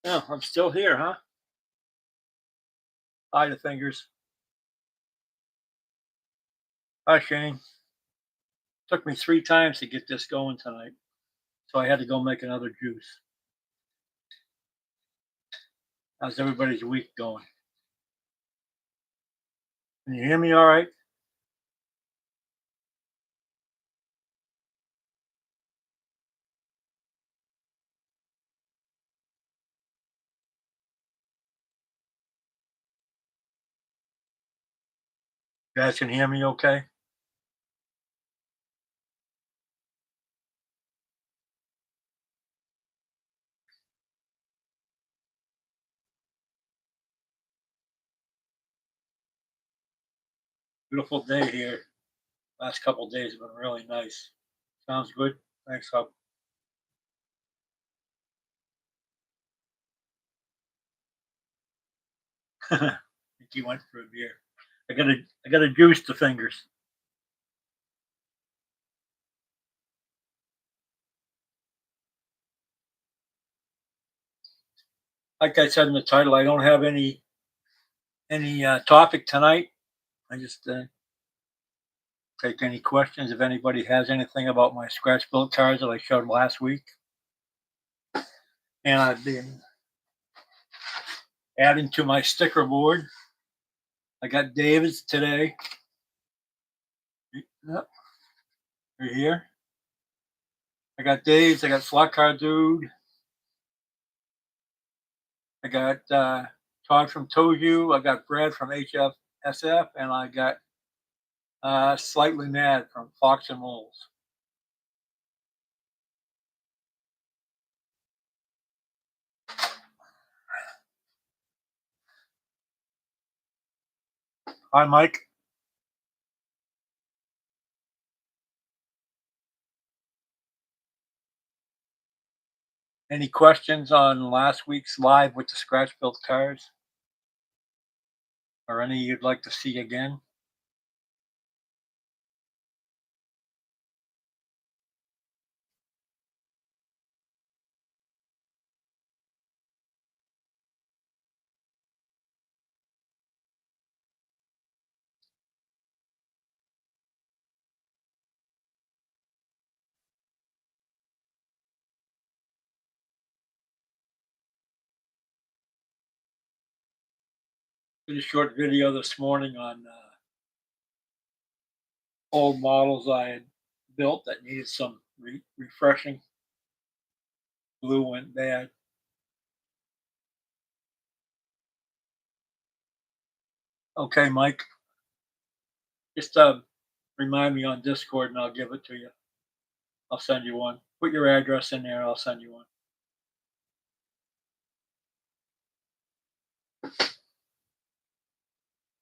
Yeah, I'm still here, huh? Hi, the fingers. Hi, Shane. Took me 3 times to get this going tonight, so I had to go make another juice. How's everybody's week going? Can you hear me all right? You guys can hear me okay? Beautiful day here. Last couple of days have been really nice. Sounds good. Thanks, Hub. I think he went for a beer. I gotta juice the fingers. Like I said in the title, I don't have any topic tonight. I just take any questions if anybody has anything about my scratch built cars that I showed last week. And I've been adding to my sticker board. I got David's today. Yep, right here. I got Dave's. I got Slot Car Dude. I got Todd from Toju. I got Brad from HFSF, and I got Slightly Mad from Fox and Moles. Hi, Mike. Any questions on last week's live with the scratch built cars, or any you'd like to see again? Did a short video this morning on old models I had built that needed some refreshing. Blue went bad. Okay, Mike. Just remind me on Discord and I'll give it to you. I'll send you one. Put your address in there. I'll send you one.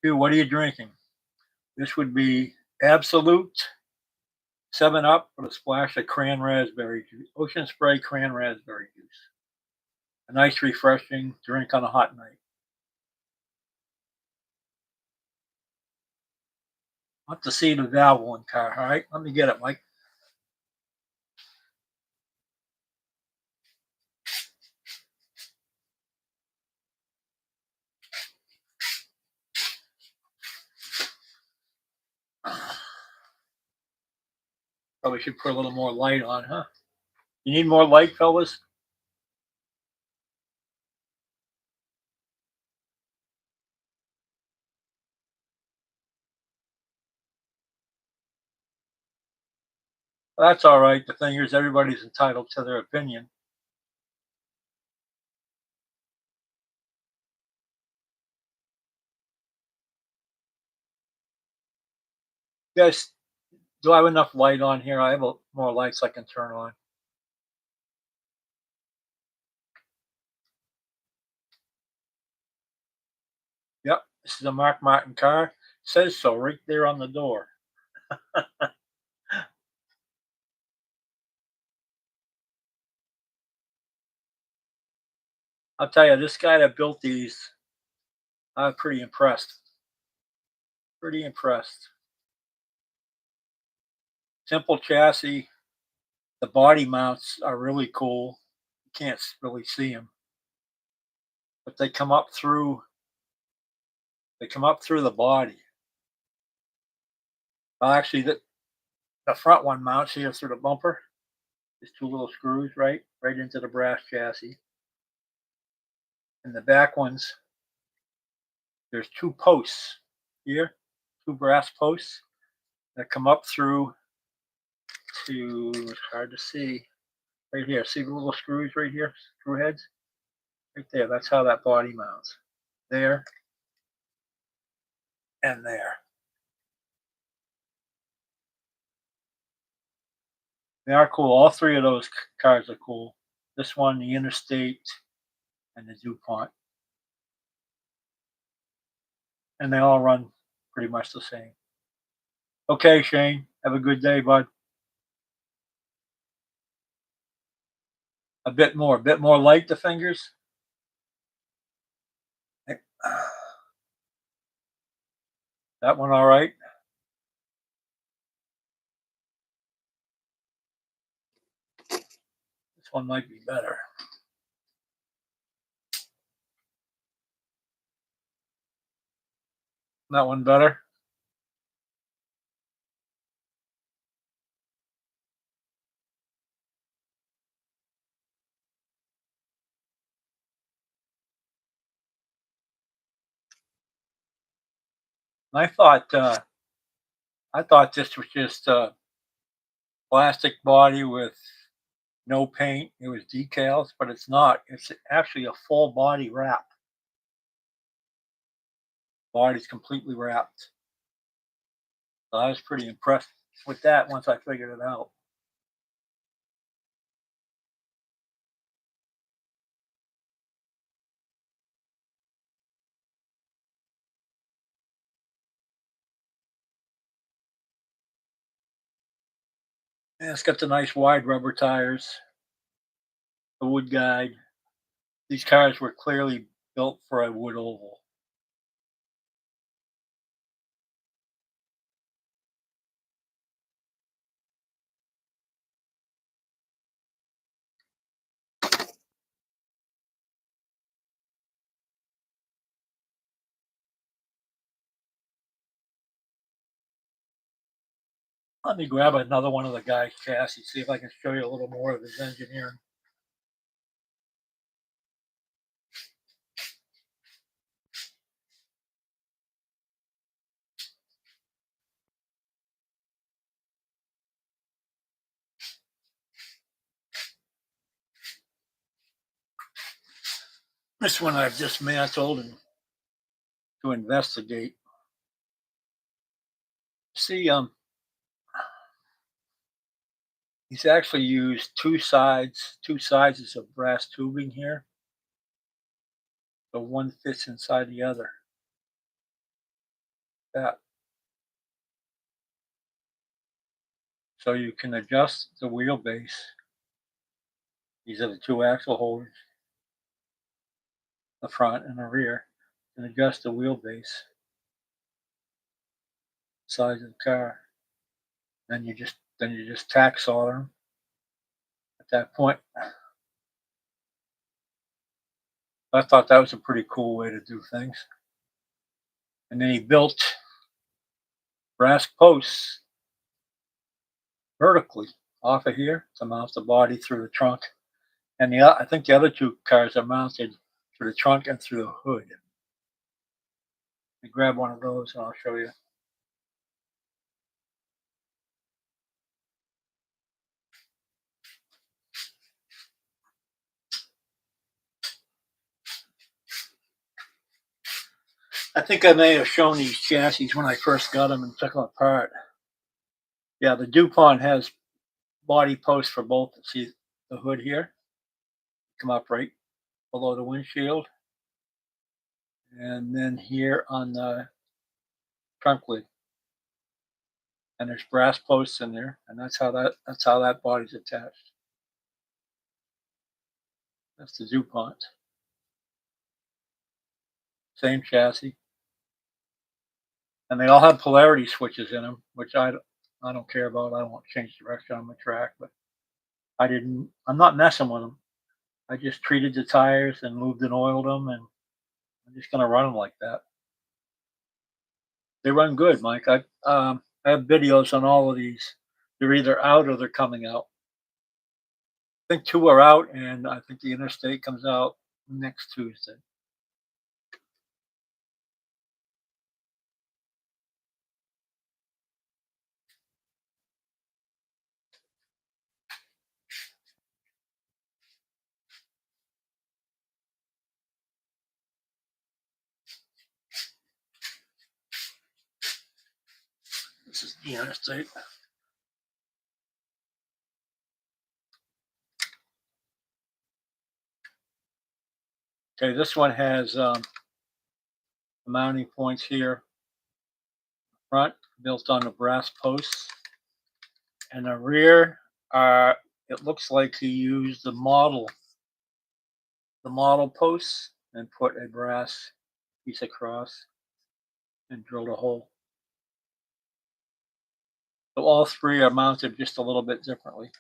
Dude, what are you drinking? This would be Absolute 7 Up with a splash of cran raspberry juice, Ocean Spray cran raspberry juice. A nice, refreshing drink on a hot night. I want to see the valve one car. All right, let me get it, Mike. Probably should put a little more light on, huh? You need more light, fellas? Well, that's all right. The thing is, everybody's entitled to their opinion. You guys, do I have enough light on here? I have more lights I can turn on. Yep, this is a Mark Martin car. It says so right there on the door. I'll tell you, this guy that built these, I'm pretty impressed. Pretty impressed. Simple chassis. The body mounts are really cool. You can't really see them. but they come up through the body. Well, actually, the front one mounts here through the bumper. There's two little screws right into the brass chassis. And the back ones, there's two posts here, two brass posts that come up through to, it's hard to see, right here. See the little screws right here, screw heads? Right there. That's how that body mounts. There and there. They are cool. All three of those cars are cool. This one, the Interstate, and the DuPont. And they all run pretty much the same. Okay, Shane. Have a good day, bud. A bit more light, the fingers. That one all right? This one might be better. That one better? I thought this was just a plastic body with no paint. It was decals, but it's not. It's actually a full body wrap. Body's completely wrapped. So I was pretty impressed with that once I figured it out. And it's got the nice wide rubber tires, the wood guide. These cars were clearly built for a wood oval. Let me grab another one of the guy's chassis, see if I can show you a little more of his engineering. This one I've dismantled and to investigate. See, he's actually used two sizes of brass tubing here. So one fits inside the other. That. So you can adjust the wheelbase. These are the two axle holders, the front and the rear, and adjust the wheelbase size of the car. Then you just tack solder them at that point. I thought that was a pretty cool way to do things. And then he built brass posts vertically off of here to mount the body through the trunk. And I think the other two cars are mounted through the trunk and through the hood. Let me grab one of those and I'll show you. I think I may have shown these chassis when I first got them and took them apart. Yeah, the DuPont has body posts for both. See the hood here? Come up right below the windshield. And then here on the trunk lid. And there's brass posts in there, and that's how that body's attached. That's the DuPont. Same chassis. And they all have polarity switches in them, which I don't care about. I won't change direction on the track, but I'm not messing with them. I just treated the tires and moved and oiled them and I'm just gonna run them like that. They run good, Mike. I have videos on all of these. They're either out or they're coming out. I think 2 are out, and I think the Interstate comes out next Tuesday. This is the Interstate. Okay, this one has mounting points here. Front built on the brass posts, and the rear are. It looks like he used the model posts and put a brass piece across and drilled a hole. So all three are mounted just a little bit differently.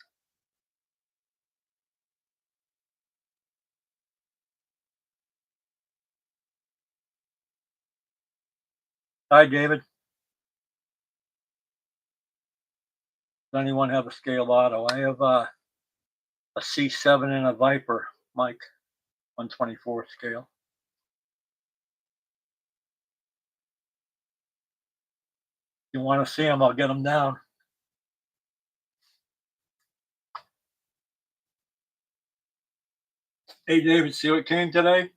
Hi, David. Does anyone have a scale auto? I have a C7 and a Viper, Mike, 124 scale. If you want to see them, I'll get them down. Hey, David, see what came today?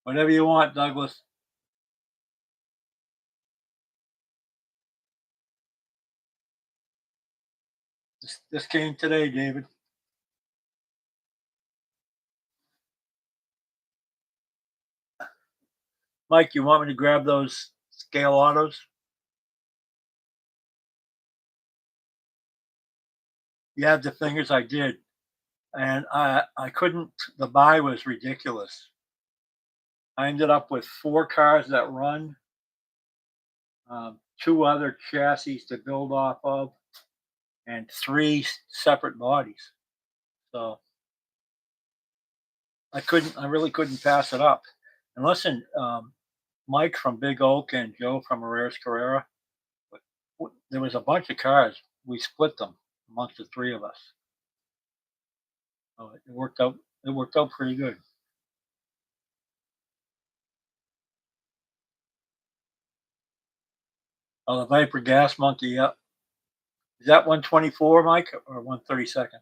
Whatever you want, Douglas. This came today, David. Mike, you want me to grab those scale autos? You have the fingers, I did. And I couldn't, the buy was ridiculous. I ended up with 4 cars that run, 2 other chassis to build off of, and 3 separate bodies. So I really couldn't pass it up. And listen, Mike from Big Oak and Joe from Herrera's Carrera, there was a bunch of cars. We split them amongst the 3 of us. So it worked out. It worked out pretty good. Oh, the Viper Gas Monkey. Yep. Is that 124, Mike, or 132nd?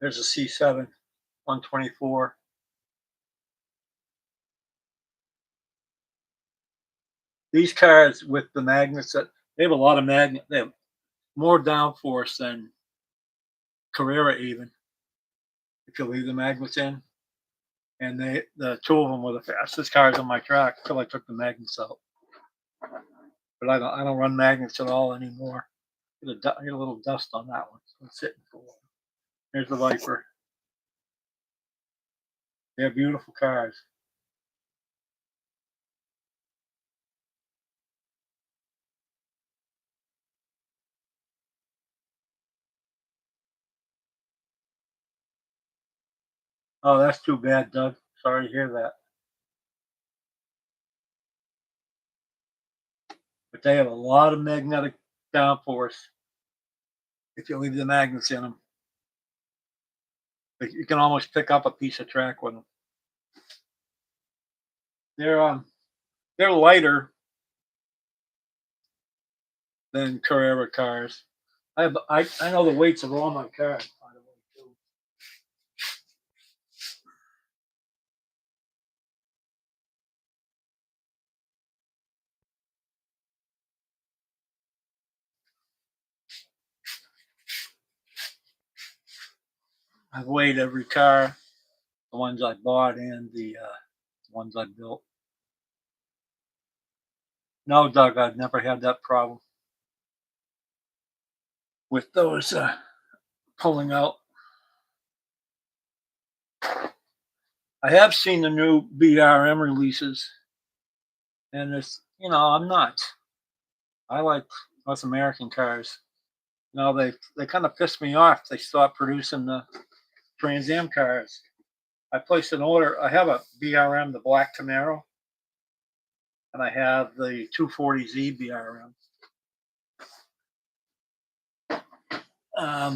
There's a C7, 124. These cars with the magnets, that they have a lot of magnet. They have more downforce than Carrera even. If you leave the magnets in, and the 2 of them were the fastest cars on my track until I took the magnets out. But I don't run magnets at all anymore. Get a little dust on that one. So it's sitting for a while. Here's the Viper. They're beautiful cars. Oh, that's too bad, Doug. Sorry to hear that. But they have a lot of magnetic downforce. if you leave the magnets in them. But you can almost pick up a piece of track with them. They're lighter than Carrera cars. I know the weights of all my cars, by the way, too. I've weighed every car, the ones I bought and the ones I built. No, Doug, I've never had that problem with those pulling out. I have seen the new BRM releases, and I'm not. I like North American cars. Now they kind of pissed me off. They stopped producing the Trans Am cars. I placed an order. I have a BRM, the black Camaro, and I have the 240Z BRM.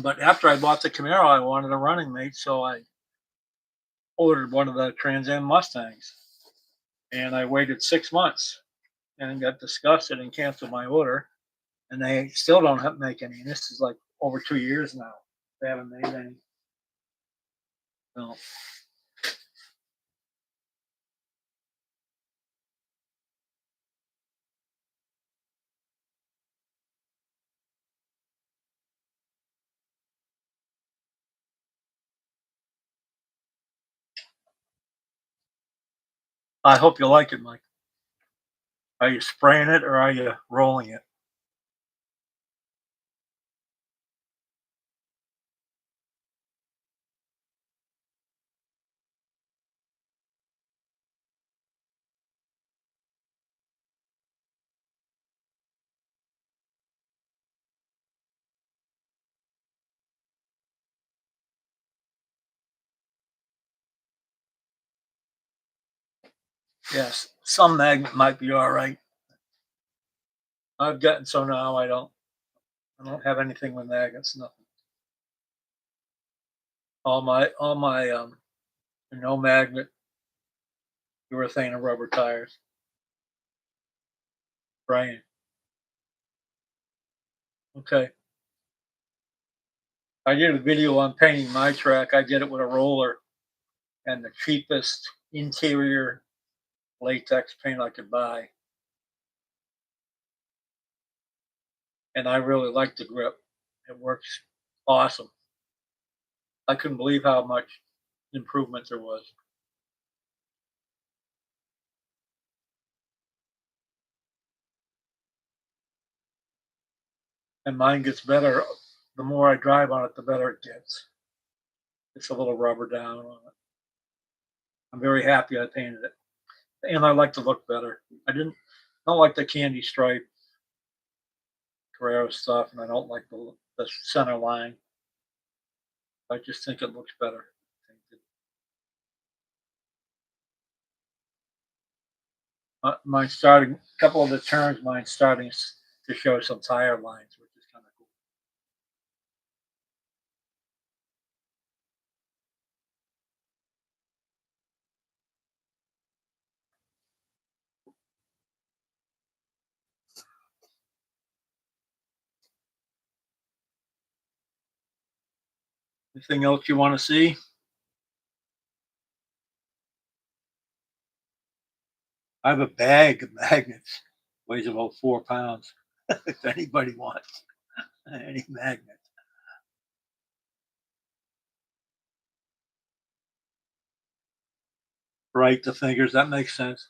But after I bought the Camaro, I wanted a running mate, so I ordered one of the Trans Am Mustangs. And I waited 6 months and got disgusted and canceled my order. And they still don't make any. And this is like over 2 years now. They haven't made any. No. I hope you like it, Mike. Are you spraying it or are you rolling it? Yes, some magnet might be all right. I've gotten so now I don't have anything with magnets, nothing. All my no magnet urethane and rubber tires. Brian. Okay. I did a video on painting my track. I did it with a roller and the cheapest interior latex paint I could buy. And I really like the grip. It works awesome. I couldn't believe how much improvement there was. And mine gets better. The more I drive on it, the better it gets. It's a little rubber down on it. I'm very happy I painted it. And I like to look better. Don't like the candy stripe Carrera stuff, and I don't like the center line. I just think it looks better. Mine starting a couple of the turns. Mine starting to show some tire lines, which is kind of cool. Anything else you want to see? I have a bag of magnets. Weighs about 4 pounds. If anybody wants any magnet. Right, the fingers. That makes sense.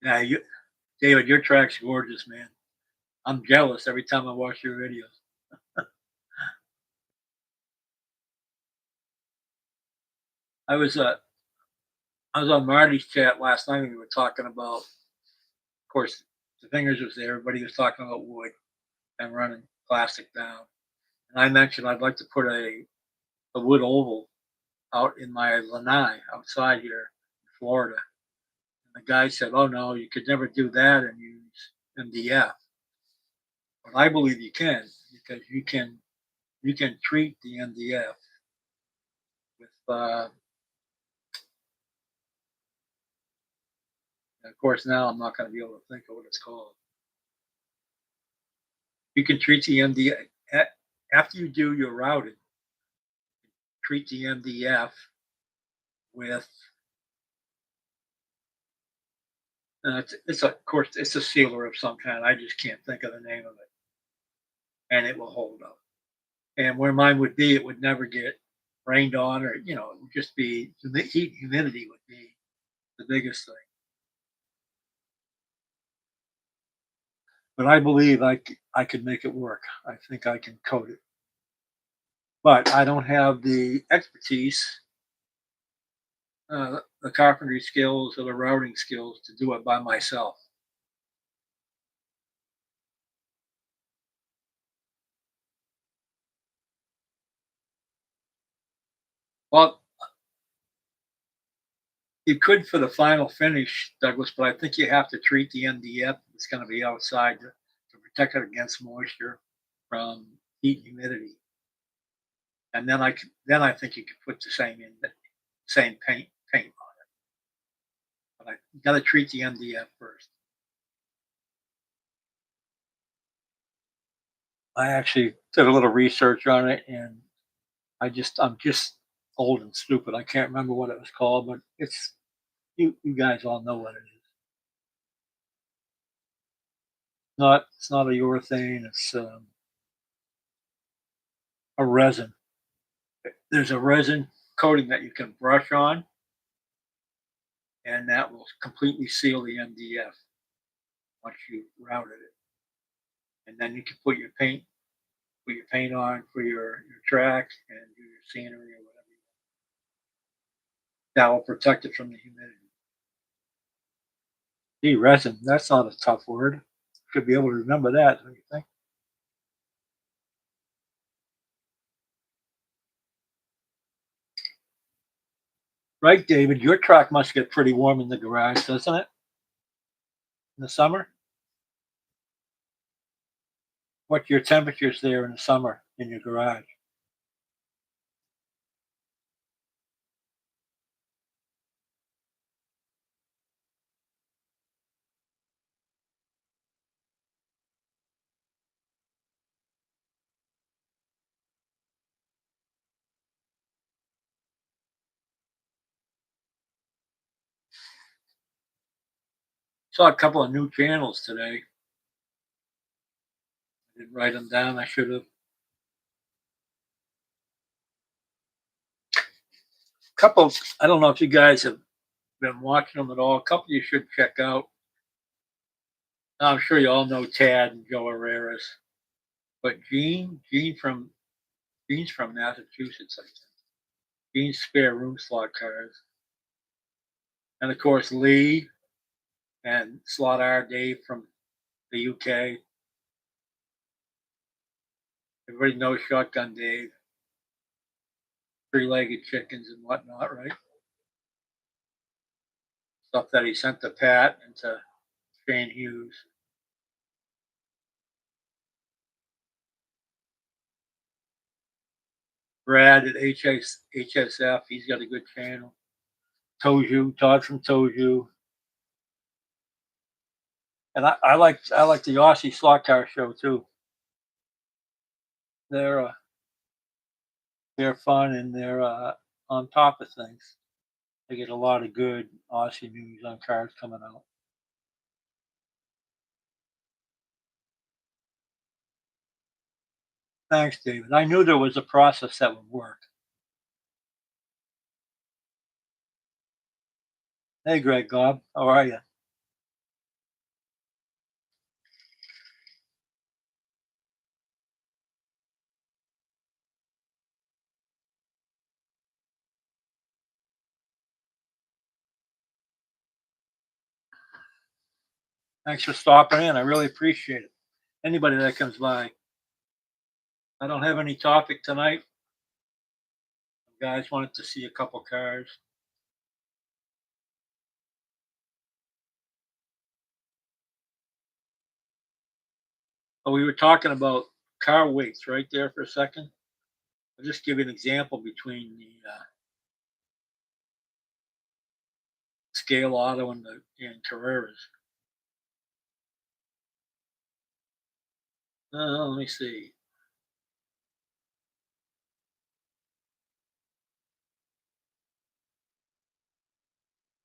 Yeah, David, your track's gorgeous, man. I'm jealous every time I watch your videos. I was uh, I was on Marty's chat last night and we were talking about, of course, the fingers was there. Everybody was talking about wood and running plastic down. And I mentioned I'd like to put a wood oval out in my lanai outside here in Florida. And the guy said, "Oh no, you could never do that and use MDF." But I believe you can, because you can treat the MDF with of course now I'm not going to be able to think of what it's called. You can treat the MDF after you do your routing. Treat the MDF with it's of course it's a sealer of some kind. I just can't think of the name of it, and it will hold up. And where mine would be, it would never get rained on, or it would just be the heat, humidity would be the biggest thing. But I believe I could make it work. I think I can code it, but I don't have the expertise, the carpentry skills or the routing skills to do it by myself. Well, you could for the final finish, Douglas, but I think you have to treat the MDF. It's going to be outside to protect it against moisture from heat and humidity. And then I think you could put the same paint on it. But I got to treat the MDF first. I actually did a little research on it, and I'm just old and stupid. I can't remember what it was called, but you guys all know what it is. It's not a urethane. It's a resin. There's a resin coating that you can brush on, and that will completely seal the MDF once you routed it. And then you can put your paint on for your track and do your scenery or whatever. That will protect it from the humidity. Gee, resin, that's not a tough word. Should be able to remember that, don't you think? Right, David, your truck must get pretty warm in the garage, doesn't it? In the summer? What's your temperatures there in the summer in your garage? Saw a couple of new channels today. I didn't write them down. I should have. Couple. I don't know if you guys have been watching them at all. A couple you should check out. I'm sure you all know Tad and Joe Herreras, but Gene's from Massachusetts, I think. Gene's Spare Room Slot Cars, and of course Lee and Slot R Dave from the UK. Everybody knows Shotgun Dave, three-legged chickens and whatnot, right? Stuff that he sent to Pat and to Shane Hughes. Brad at HSF, he's got a good channel. Todd from Toju. And I like the Aussie Slot Car Show too. They're uh, they're fun, and they're on top of things. They get a lot of good Aussie news on cars coming out. Thanks, David. I knew there was a process that would work. Hey, Greg Gobb, how are you? Thanks for stopping in. I really appreciate it. Anybody that comes by. I don't have any topic tonight. You guys wanted to see a couple cars. Oh, we were talking about car weights right there for a second. I'll just give you an example between the Scale Auto and the Carreras. Let me see.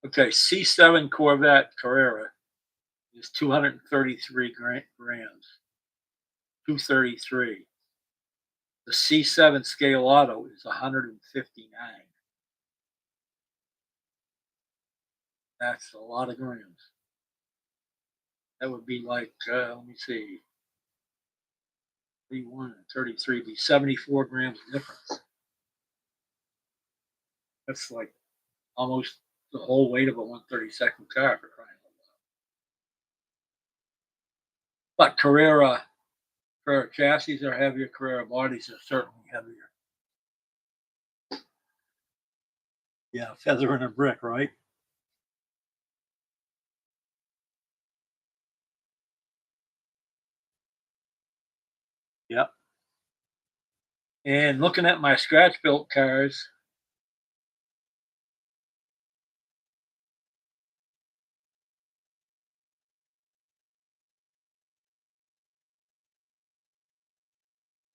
Okay, C7 Corvette Carrera is 233 grams. 233. The C7 Scale Auto is 159. That's a lot of grams. That would be like, let me see, 31 and 33 be 74 grams difference. That's like almost the whole weight of a 132nd car for crying out loud. But Carrera chassis are heavier, Carrera bodies are certainly heavier. Yeah, feather in a brick, right? Yep. And looking at my scratch built cars,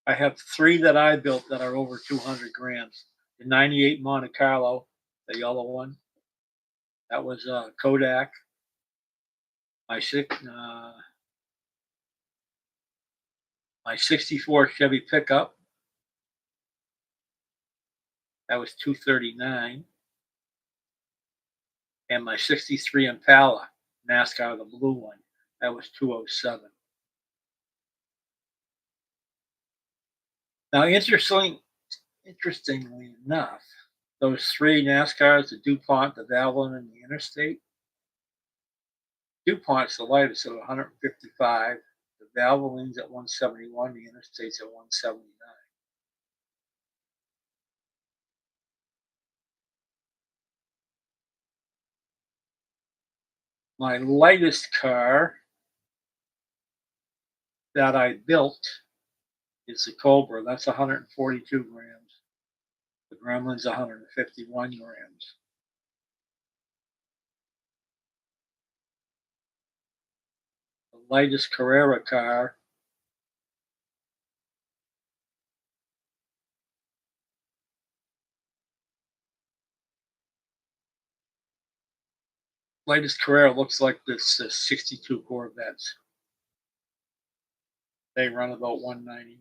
I have three that I built that are over 200 grams. The 98 Monte Carlo, the yellow one, that was Kodak. My my 64 Chevy pickup, that was 239. And my 63 Impala, NASCAR, the blue one, that was 207. Now, interestingly enough, those three NASCARs, the DuPont, the Valvoline, and the Interstate, DuPont's the lightest at 155, the Valvoline's at 171, the Interstate's at 179. My lightest car that I built is the Cobra. That's 142 grams. The Gremlin's 151 grams. The lightest Carrera car latest Carrera looks like this 62 Corvettes. They run about 191.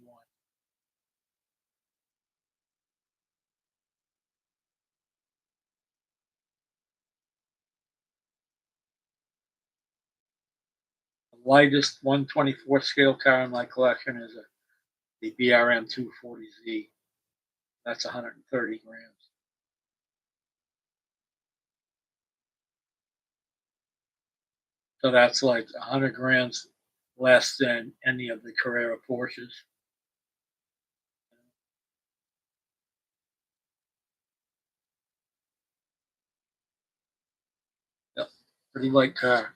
The lightest 124 scale car in my collection is the BRM 240Z. That's 130 grams. So that's like 100 grams less than any of the Carrera Porsches. Yep, pretty light car.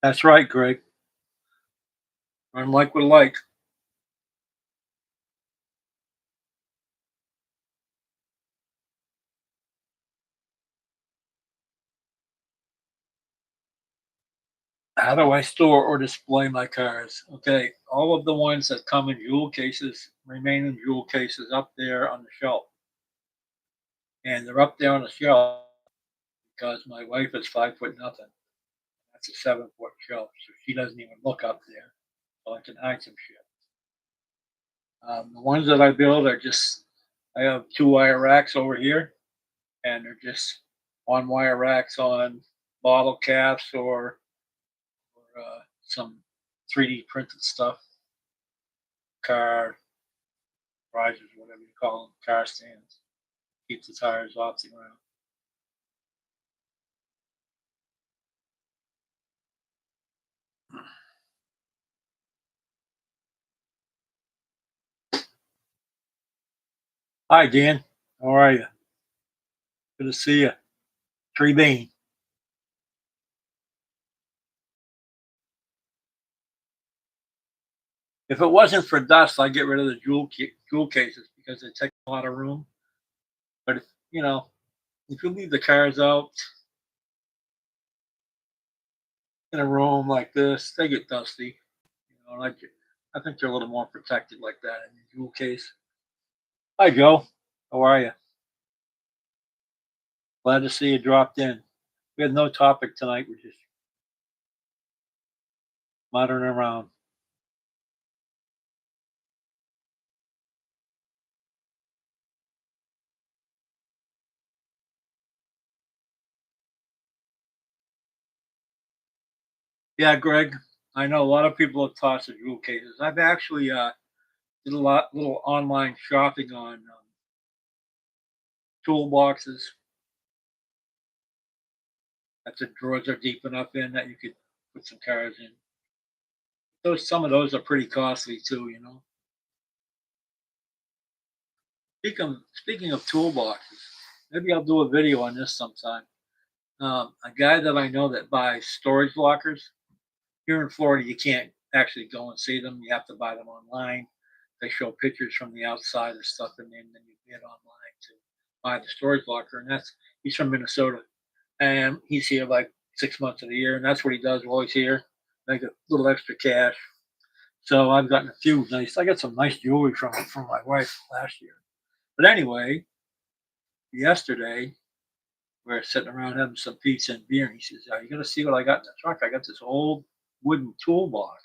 That's right, Greg. Run like with like. How do I store or display my cars? Okay, all of the ones that come in jewel cases remain in jewel cases up there on the shelf. And they're up there on the shelf because my wife is 5 foot nothing. That's a 7 foot shelf, so she doesn't even look up there. So I can hide some shit. The ones that I build are just I have two wire racks over here, and they're just on wire racks on bottle caps or some 3D printed stuff, car risers, whatever you call them, car stands. Keep the tires off the ground. Hi, Dan. How are you? Good to see you. Tree Bean. If it wasn't for dust, I'd get rid of the jewel cases because they take a lot of room. But if you leave the cars out in a room like this, they get dusty. Like I think they're a little more protected like that in the jewel case. Hi, Joe. How are you? Glad to see you dropped in. We had no topic tonight. We're just muttering around. Yeah, Greg. I know a lot of people have tossed the jewel cases. I've actually did a little online shopping on toolboxes that the drawers are deep enough in that you could put some cars in. Some of those are pretty costly too. Speaking of toolboxes, maybe I'll do a video on this sometime. A guy that I know that buys storage lockers here in Florida, you can't actually go and see them. You have to buy them online. They show pictures from the outside and stuff, and then you get online to buy the storage locker. And he's from Minnesota, and he's here like 6 months of the year, and that's what he does while he's here. Make a little extra cash. So I've gotten a few nice. I got some nice jewelry from my wife last year. But anyway, yesterday we were sitting around having some pizza and beer, and he says, "Oh, you got to see what I got in the truck. I got this old wooden toolbox.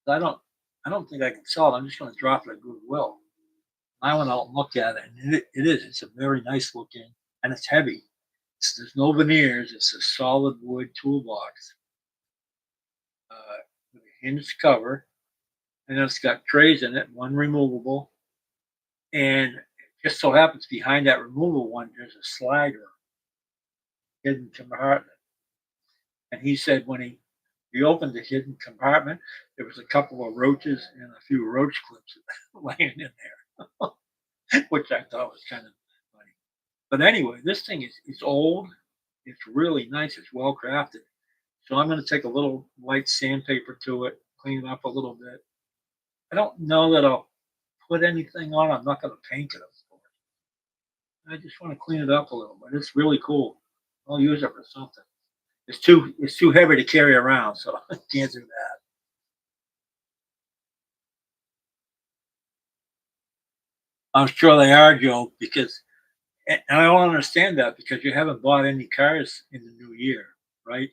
I don't, I don't think I can sell it. I'm just going to drop it at Goodwill." I went out and looked at it, and it is. It's a very nice looking, and it's heavy. There's no veneers. It's a solid wood toolbox with a hinged cover, and then it's got trays in it, one removable, and it just so happens behind that removable one, there's a slider hidden compartment. And he said when he opened the hidden compartment, there was a couple of roaches and a few roach clips laying in there, which I thought was kind of funny. But anyway, this thing is it's old. It's really nice. It's well crafted. So I'm going to take a little light sandpaper to it, clean it up a little bit. I don't know that I'll put anything on. I'm not going to paint it, of course. I just want to clean it up a little bit. It's really cool. I'll use it for something. It's too heavy to carry around, so I can't do that. I'm sure they are, Joe, because and I don't understand that because you haven't bought any cars in the new year, right?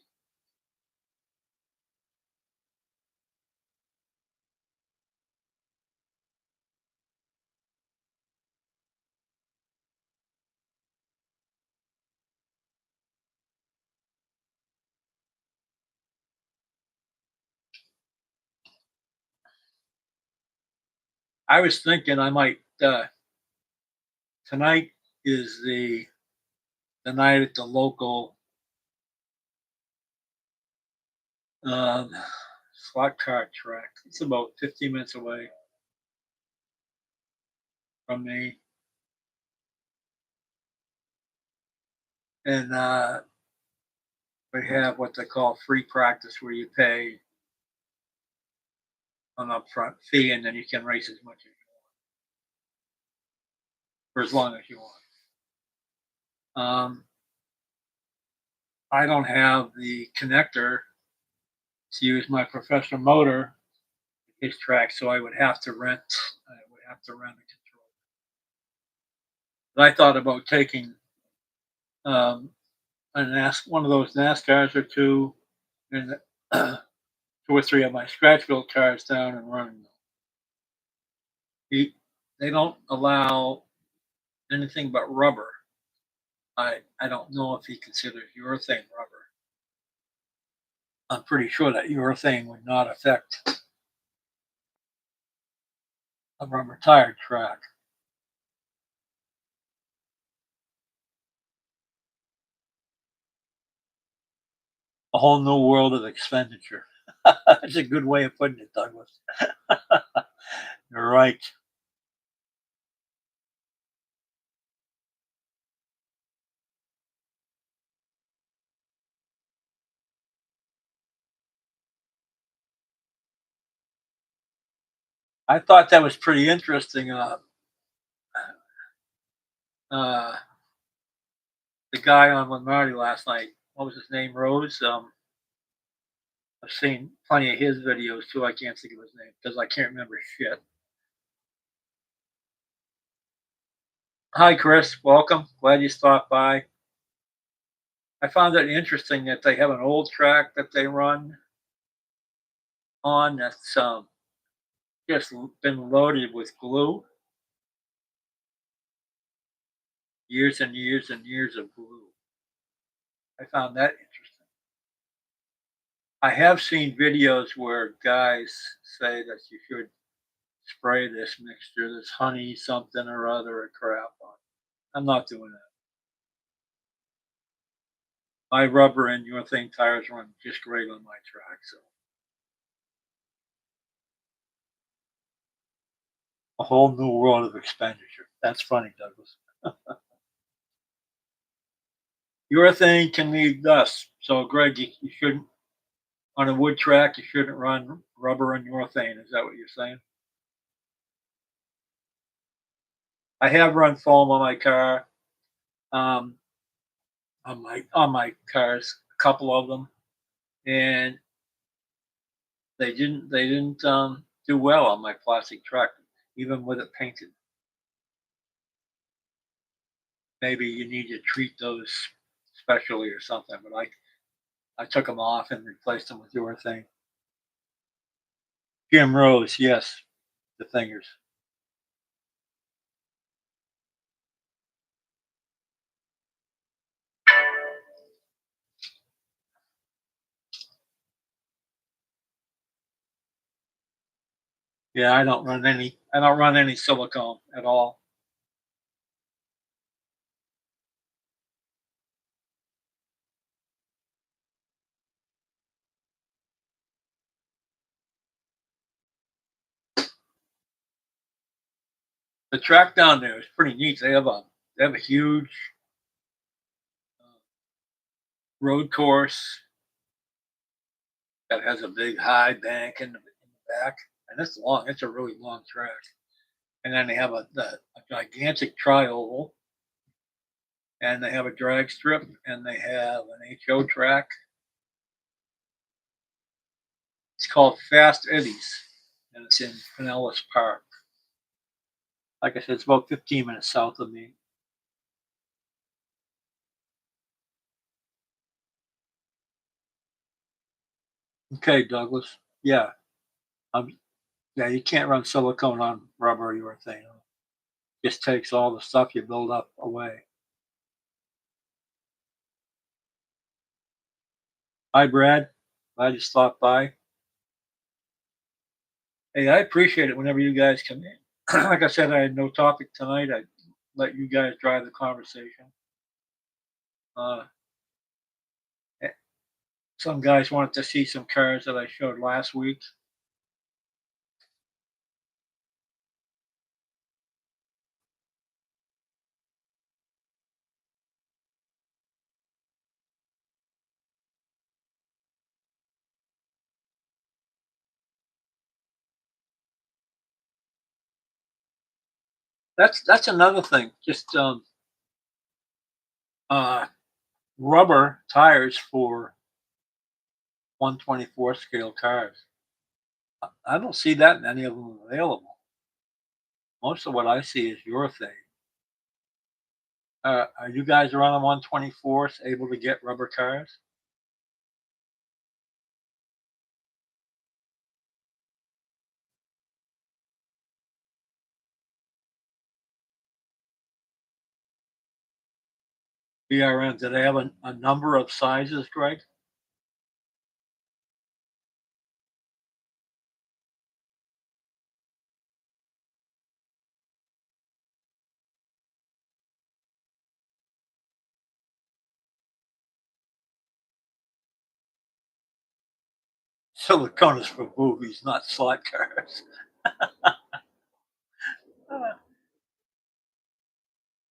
I was thinking I might tonight is the night at the local um, slot car track. It's about 15 minutes away from me, and we have what they call free practice, where you pay an upfront fee, and then you can race as much as you want for as long as you want. I don't have the connector to use my professional motor at his track, so I would have to rent. I would have to rent a controller. But I thought about taking one of those NASCARs or two, and two or three of my scratch built cars down and running them. They don't allow anything but rubber. I don't know if he considers urethane rubber. I'm pretty sure that urethane would not affect a rubber tire track. A whole new world of expenditure. That's a good way of putting it, Douglas. You're right. I thought that was pretty interesting. Uh, the guy on Lombardi last night, what was his name? Rose. I've seen plenty of his videos too. I can't think of his name because I can't remember shit. Hi, Chris. Welcome. Glad you stopped by. I found it interesting that they have an old track that they run on that's just been loaded with glue, years and years and years of glue. I found that interesting. I have seen videos where guys say that you should spray this mixture, this honey something or other, or crap on. I'm not doing that. My rubber and urethane tires run just great on my track, so a whole new world of expenditure. That's funny, Douglas. Urethane can lead dust. So, Greg, you shouldn't, on a wood track, you shouldn't run rubber and urethane. Is that what you're saying? I have run foam on my car, um, on my cars, a couple of them, and they didn't do well on my plastic truck, even with it painted. Maybe you need to treat those specially or something, but I took them off and replaced them with urethane. Jim Rose, yes, the fingers. Yeah, I don't run any. I don't run any silicone at all. The track down there is pretty neat. They have a huge uh, road course that has a big high bank in the back, and it's long. It's a really long track. And then they have a gigantic tri-oval, and they have a drag strip, and they have an HO track. It's called Fast Eddies, and it's in Pinellas Park. Like I said, it's about 15 minutes south of me. Okay, Douglas. Yeah, um, yeah, you can't run silicone on rubber or urethane. It just takes all the stuff you build up away. Hi, Brad. Glad you stopped by. Hey, I appreciate it whenever you guys come in. Like I said, I had no topic tonight. I let you guys drive the conversation. Uh, eh, some guys wanted to see some cars that I showed last week. That's another thing. Just uh, rubber tires for 124 scale cars. I don't see that in any of them available. Most of what I see is urethane. Are you guys around on 124s able to get rubber cars? BRN, do they have a number of sizes, Greg? Silicone is for movies, not slot cars.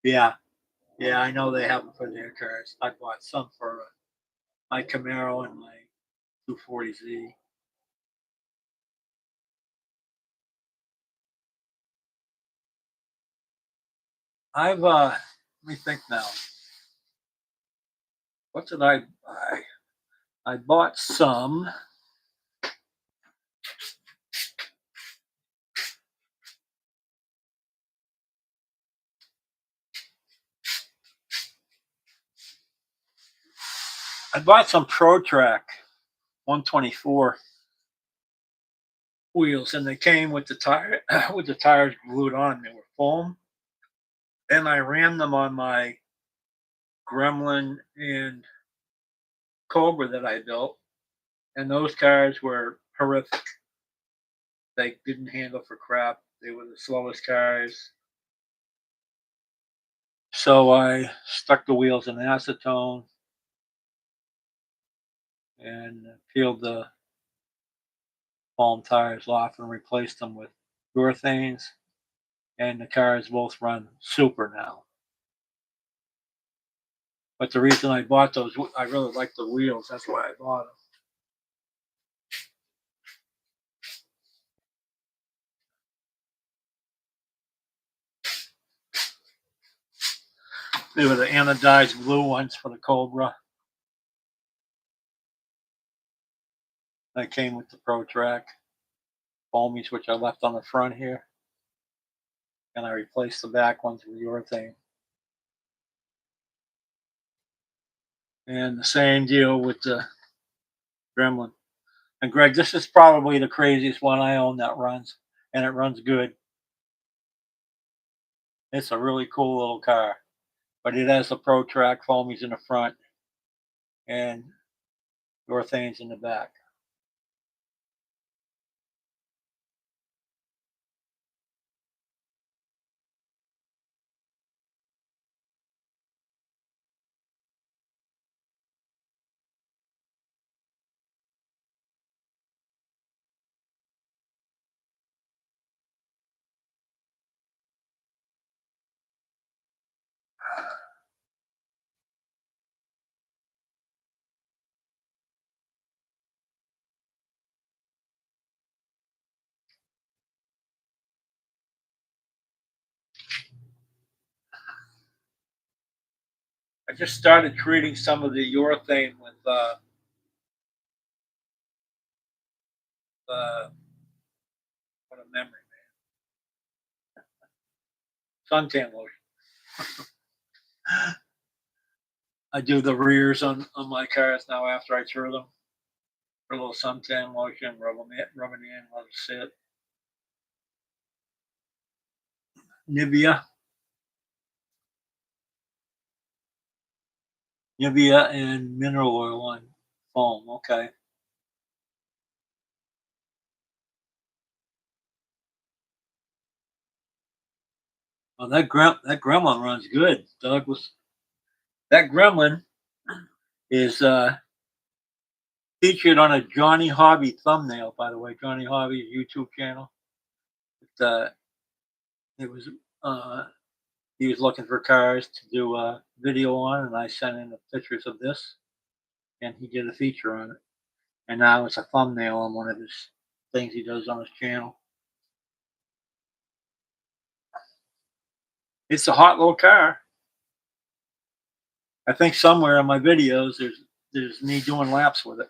Yeah, yeah, I know they have them for their cars. I bought some for my Camaro and my 240Z. let me think now. What did I buy? I bought some. I bought some ProTrack 124 wheels, and they came with the tire with the tires glued on. They were foam, and I ran them on my Gremlin and Cobra that I built, and those cars were horrific. They didn't handle for crap. They were the slowest cars. So I stuck the wheels in acetone and peeled the foam tires off and replaced them with urethanes. And the cars both run super now. But the reason I bought those, I really like the wheels. That's why I bought them. They were the anodized blue ones for the Cobra. That came with the ProTrack foamies, which I left on the front here. And I replaced the back ones with urethane. And the same deal with the Gremlin. And Greg, this is probably the craziest one I own that runs, and it runs good. It's a really cool little car, but it has the ProTrack foamies in the front and urethanes in the back. I just started treating some of the urethane with what a memory, man. Suntan lotion. I do the rears on my cars now after I throw them. Put a little suntan lotion, rub it in, let it sit. Nivea. Nivea and mineral oil on foam. Okay. Well, that gremlin runs good. Douglas. That gremlin is featured on a Johnny Hobby thumbnail, by the way. Johnny Hobby's YouTube channel. It was he was looking for cars to do a video on, and I sent in the pictures of this, and he did a feature on it. And now it's a thumbnail on one of his things he does on his channel. It's a hot little car. I think somewhere in my videos there's me doing laps with it.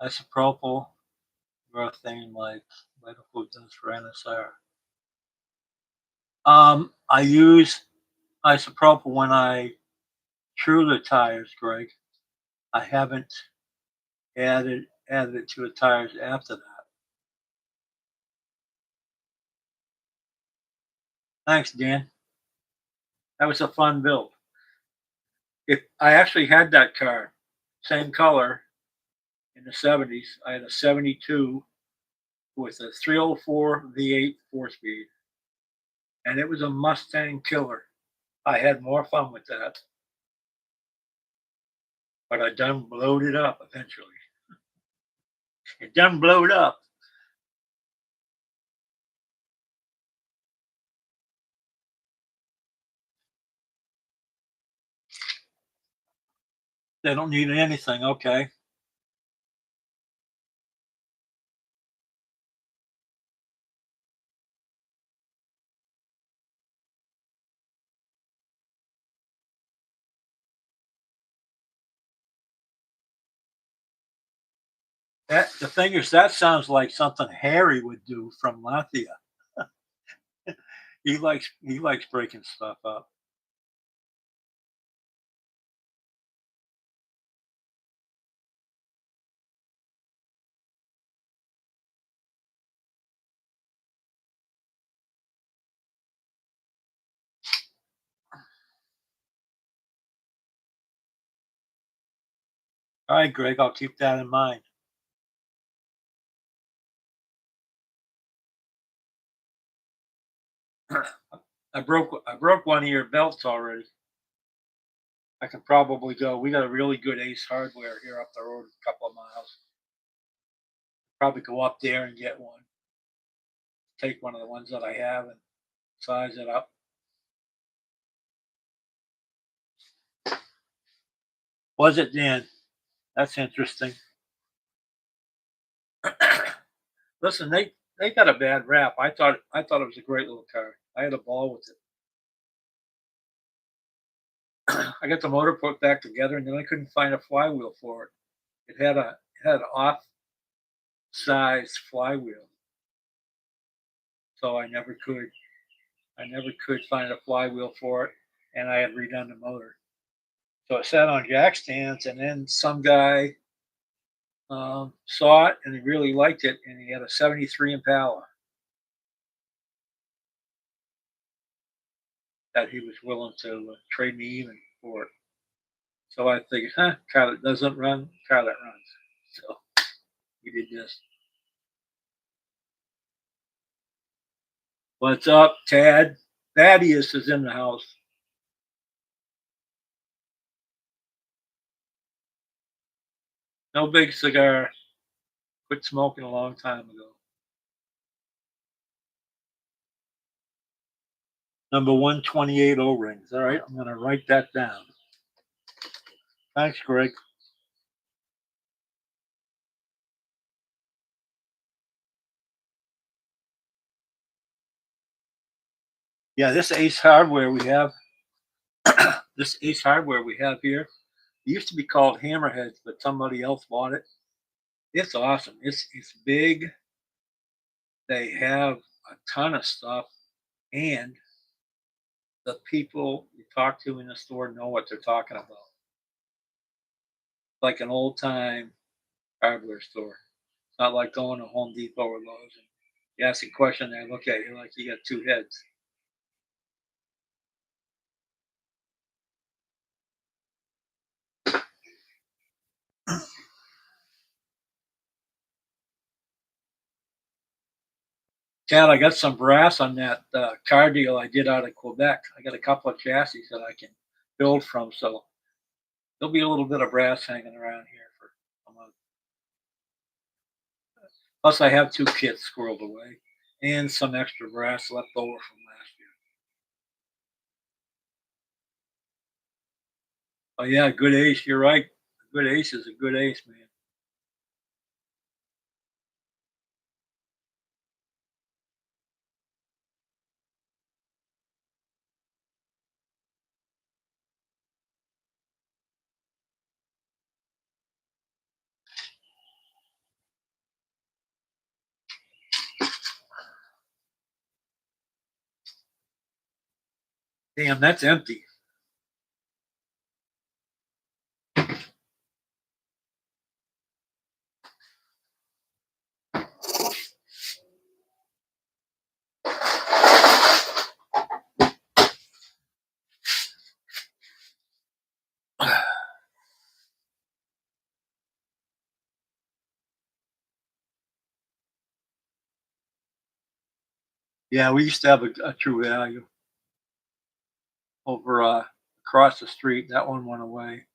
Isopropyl urethane like Vitafood does for NSR. I use isopropyl when I true the tires, Greg. I haven't added it to the tires after that. Thanks, Dan. That was a fun build. If I actually had that car, same color in the 70s, I had a 72 with a 304 V8 4-speed, and it was a Mustang killer. I had more fun with that, but I done blowed it up eventually. It done blowed up. They don't need anything. Okay. The thing is, that sounds like something Harry would do from Latvia. He likes breaking stuff up. All right, Greg, I'll keep that in mind. I broke one of your belts already. I can probably go. We got a really good Ace Hardware here up the road, a couple of miles. Probably go up there and get one. Take one of the ones that I have and size it up. Was it, Dan? That's interesting. Listen, they got a bad rap. I thought it was a great little car. I had a ball with it. I got the motor put back together, and then I couldn't find a flywheel for it. It had an off size flywheel, so I never could find a flywheel for it, and I had redone the motor. So it sat on jack stands, and then some guy saw it and he really liked it, and he had a '73 Impala that he was willing to trade me even for it. So I figured, car that doesn't run, car that runs. So we did this. What's up, Tad? Thaddeus is in the house. No big cigar. Quit smoking a long time ago. Number 128 O rings. All right, I'm going to write that down. Thanks, Greg. Yeah, this Ace Hardware we have, this Ace Hardware we have here, it used to be called Hammerheads, but somebody else bought it. It's awesome. It's big. They have a ton of stuff, and the people you talk to in the store know what they're talking about. Like an old time hardware store. It's not like going to Home Depot or Lowe's and you ask a question, they look at you like you got two heads. Chad, I got some brass on that car deal I did out of Quebec. I got a couple of chassis that I can build from, so there'll be a little bit of brass hanging around here for a month. Plus, I have two kits squirreled away and some extra brass left over from last year. Oh yeah, good ace. You're right. A good ace is a good ace, man. Damn, that's empty. Yeah, we used to have a true value over across the street. That one went away.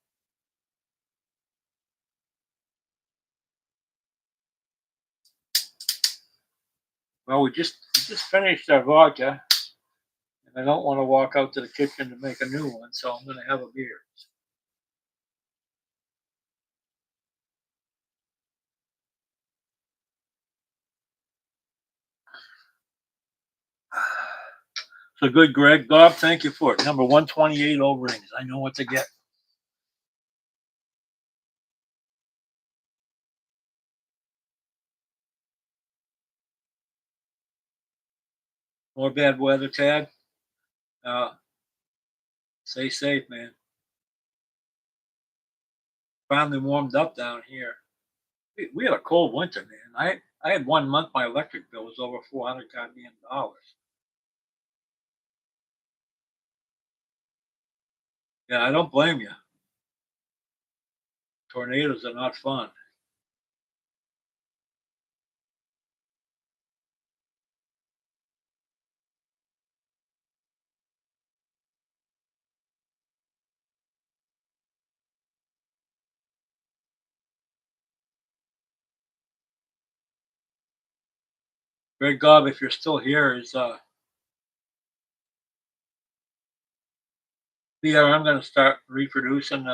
Well, we just finished our vodka, and I don't want to walk out to the kitchen to make a new one, so I'm going to have a beer. So good, Greg. Bob, thank you for it. Number 128 O-rings. I know what to get. More bad weather, Tad. Stay safe, man. Finally warmed up down here. We had a cold winter, man. I had 1 month my electric bill was over $400 goddamn dollars. Yeah, I don't blame you. Tornadoes are not fun. Greg Gobb, if you're still here, is BRM going to start reproducing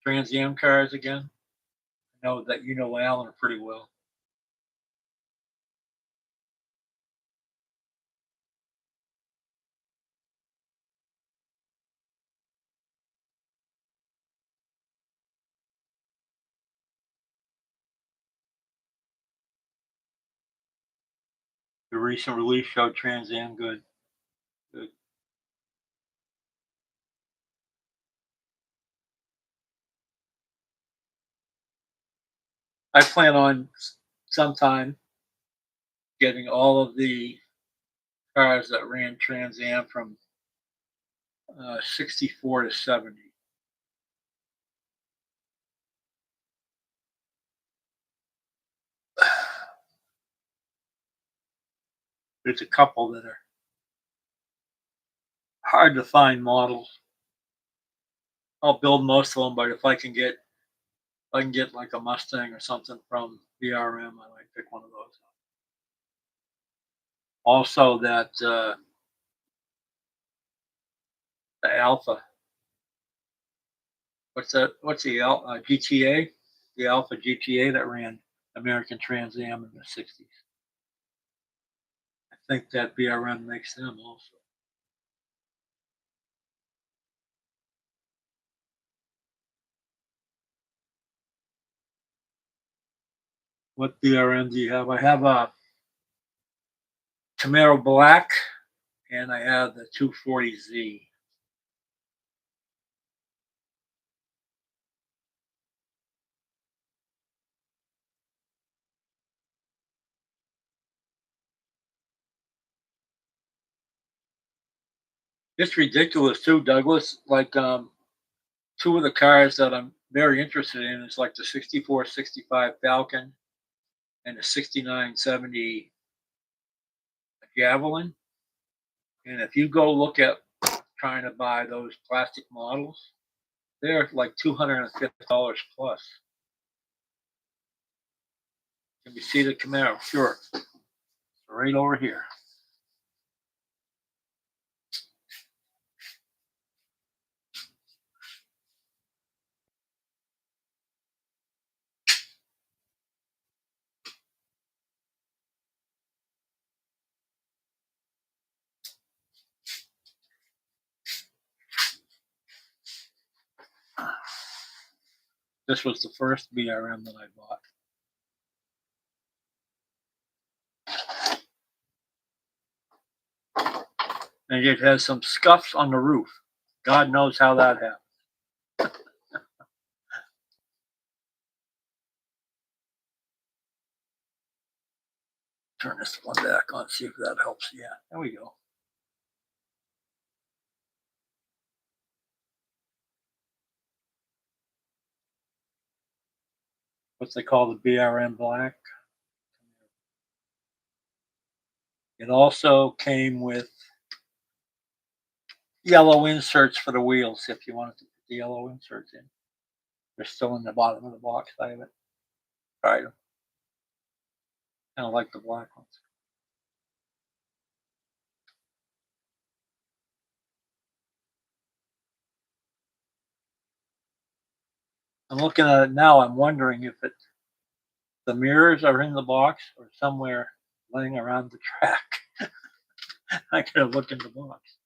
Trans Am cars again? I know that you know Alan pretty well. The recent release showed Trans Am good. Good. I plan on sometime getting all of the cars that ran Trans Am from 64 to 70. There's a couple that are hard to find models. I'll build most of them, but if I can get like a Mustang or something from BRM, I might pick one of those up. Also, that the Alpha. What's that? What's the GTA? The Alpha GTA that ran American Trans Am in the '60s. I think that BRM makes them also. What BRM do you have? I have a Camaro Black, and I have the 240Z. It's ridiculous too, Douglas. Like two of the cars that I'm very interested in is like the 64, 65 Falcon and the 69, 70 Javelin. And if you go look at trying to buy those plastic models, they're like $250 plus. Can you see the Camaro? Sure. Right over here. This was the first BRM that I bought. And it has some scuffs on the roof. God knows how that happened. Turn this one back on, see if that helps. Yeah, there we go. What they call the BRM Black. It also came with yellow inserts for the wheels if you wanted to put the yellow inserts in. They're still in the bottom of the box. I haven't tried them. Kind of like the black ones. I'm looking at it now. I'm wondering if the mirrors are in the box or somewhere laying around the track. I gotta look in the box.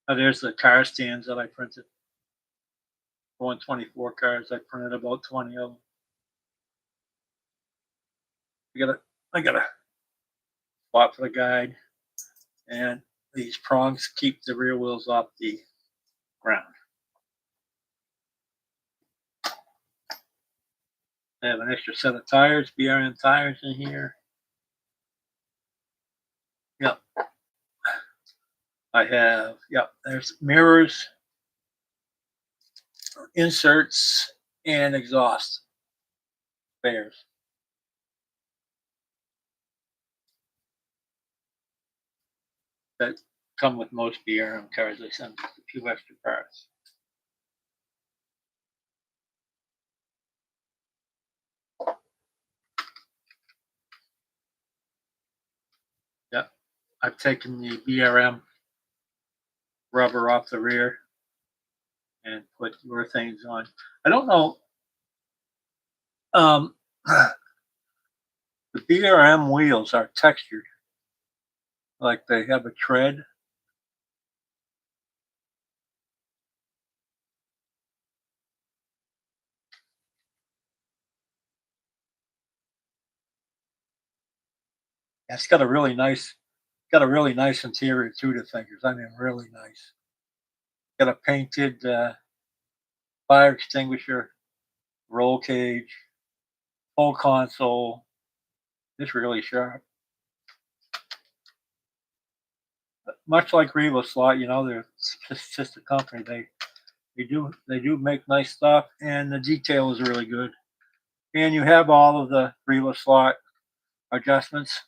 Oh, there's the car stands that I printed. 124 cars. I printed about 20 of them. I got a spot for the guide, and these prongs keep the rear wheels off the ground. I have an extra set of tires, BRM tires in here. Yep. I have, yep, there's mirrors, inserts, and exhaust spares that come with most BRM cars. They send a few extra parts. Yep. I've taken the BRM rubber off the rear and put your things on. I don't know. The BRM wheels are textured, like they have a tread. It's got a really nice interior too. The fingers, I mean, really nice. Got a painted fire extinguisher, roll cage, full console. It's really sharp. But much like Riva Slot, you know, they're just a company. They do make nice stuff, and the detail is really good. And you have all of the Riva Slot adjustments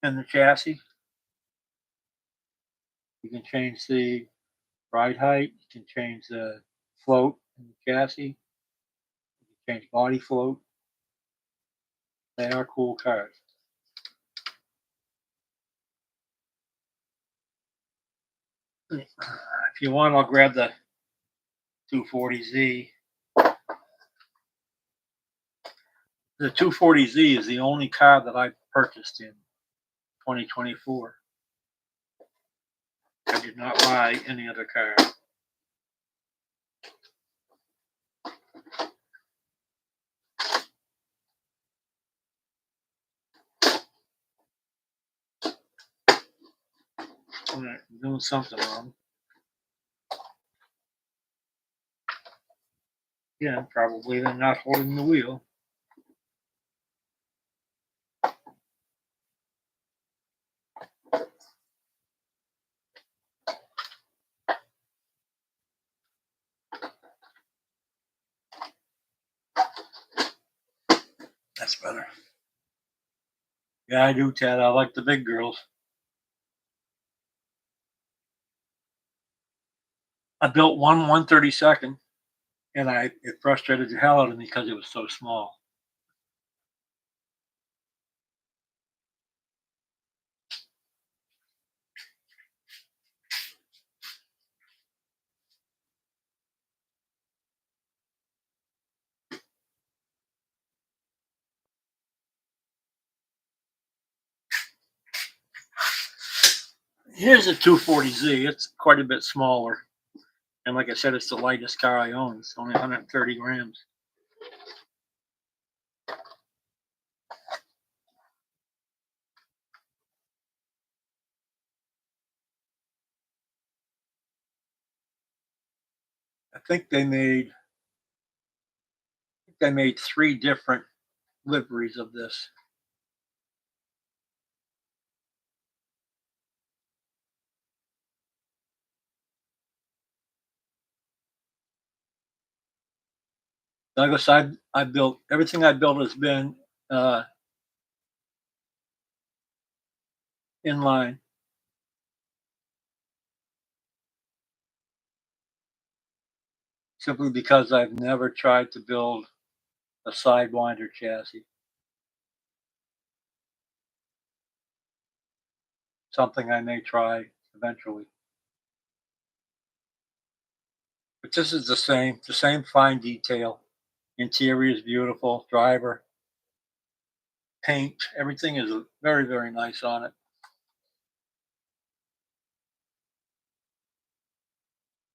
in the chassis. You can change the ride height. You can change the float in the chassis. You can change body float. They are cool cars. If you want, I'll grab the 240Z. The 240Z is the only car that I purchased in 2024. I did not buy any other car. I'm doing something wrong. Yeah, probably they're not holding the wheel. That's better. Yeah, I do, Ted. I like the big girls. I built one 132nd, and it frustrated the hell out of me because it was so small. Here's a 240Z. It's quite a bit smaller. And like I said, it's the lightest car I own. It's only 130 grams. I think they made 3 different liveries of this. Douglas, I built everything I built has been inline. Simply because I've never tried to build a Sidewinder chassis. Something I may try eventually. But this is the same fine detail. Interior is beautiful. Driver, paint. Everything is very, very nice on it.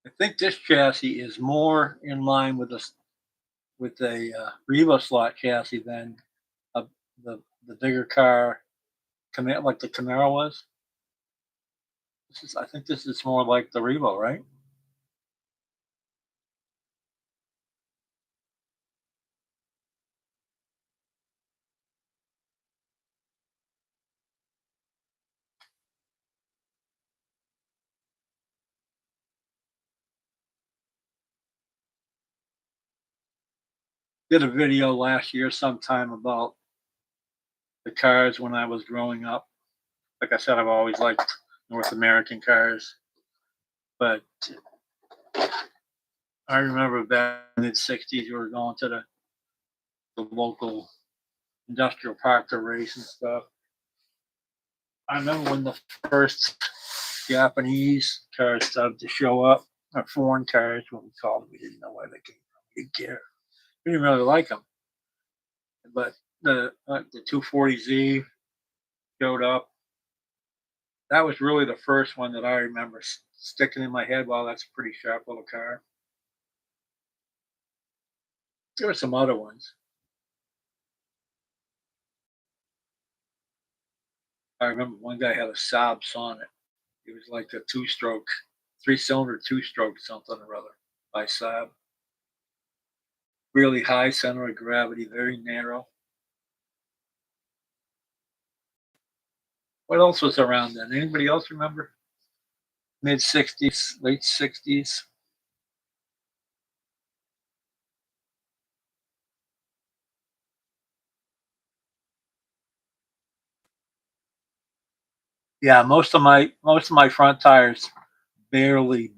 I think this chassis is more in line with a Revo slot chassis than uh, the bigger car, like the Camaro was. I think this is more like the Revo, right? Did a video last year sometime about the cars when I was growing up. Like I said, I've always liked North American cars, but I remember back in the mid-'60s, we were going to the local industrial park to race and stuff. I remember when the first Japanese cars started to show up, or foreign cars, what we called them. We didn't know where they came from. We didn't care. We didn't really like them. But the 240Z showed up. That was really the first one that I remember sticking in my head. Wow, that's a pretty sharp little car. There were some other ones. I remember one guy had a Saab Sonnet. It was like a two-stroke, three-cylinder two-stroke something or other by Saab. Really high center of gravity, very narrow. What else was around then? Anybody else remember? Mid-'60s, late-'60s. Yeah, most of my front tires barely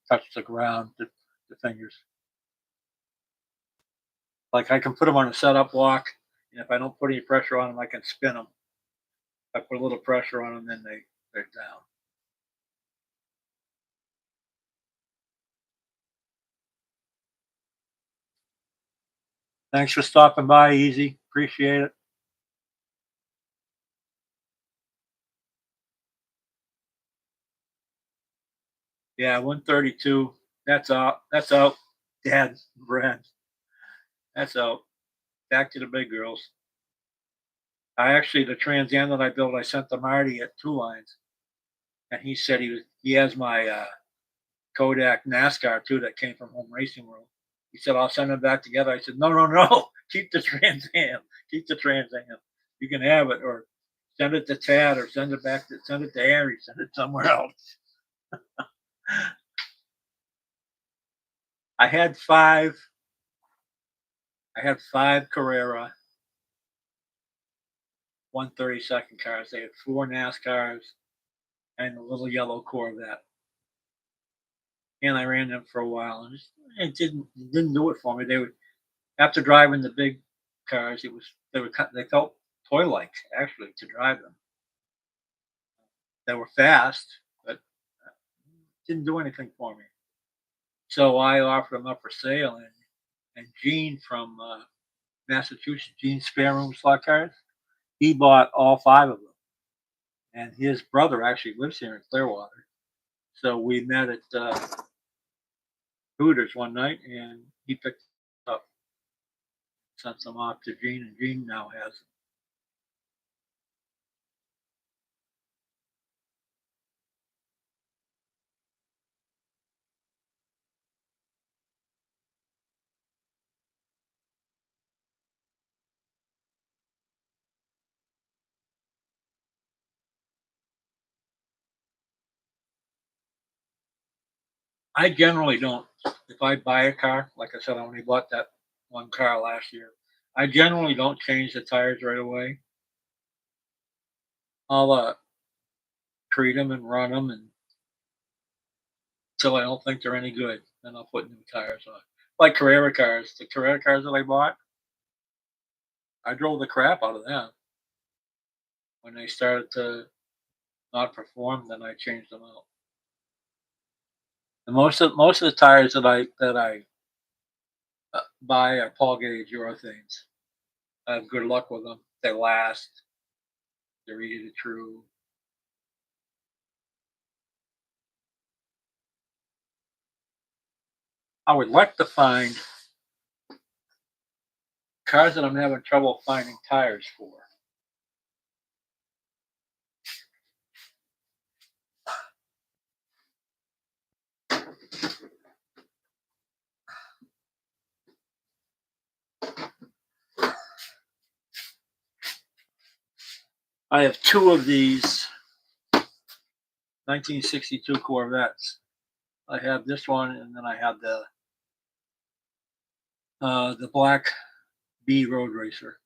touch the ground. The fingers. Like I can put them on a setup block, and if I don't put any pressure on them, I can spin them. If I put a little pressure on them, then they're down. Thanks for stopping by, Easy. Appreciate it. Yeah, 132. That's out. That's out. Dad, Brad. That's out. Back to the big girls. The Trans Am that I built, I sent to Marty at Two Lines, and he said he has my Kodak NASCAR too that came from Home Racing World. He said I'll send them back together. I said no, keep the Trans Am, keep the Trans Am. You can have it, or send it to Tad, or send it to Harry, send it somewhere else. I had five. I had five Carrera 132nd cars. They had four NASCARs and a little yellow Corvette. And I ran them for a while, and it didn't do it for me. They would after driving the big cars, they felt toy like actually to drive them. They were fast, but didn't do anything for me. So I offered them up for sale, and Gene from Massachusetts, Gene Spare Room Slot Cars, he bought all five of them, and his brother actually lives here in Clearwater. So we met at Hooters one night, and he picked up, sent them off to Gene, and Gene now has them. I generally don't. If I buy a car, like I said, I only bought that one car last year. I generally don't change the tires right away. I'll treat them and run them until I don't think they're any good. Then I'll put new tires on. Like Carrera cars, the Carrera cars that I bought, I drove the crap out of them. When they started to not perform, then I changed them out. And most of the tires that I buy are Paul Gauge Urethanes. I have good luck with them. they last. They're easy to true. I would like to find cars that I'm having trouble finding tires for. I have two of these 1962 Corvettes. I have this one, and then I have the black B Road Racer,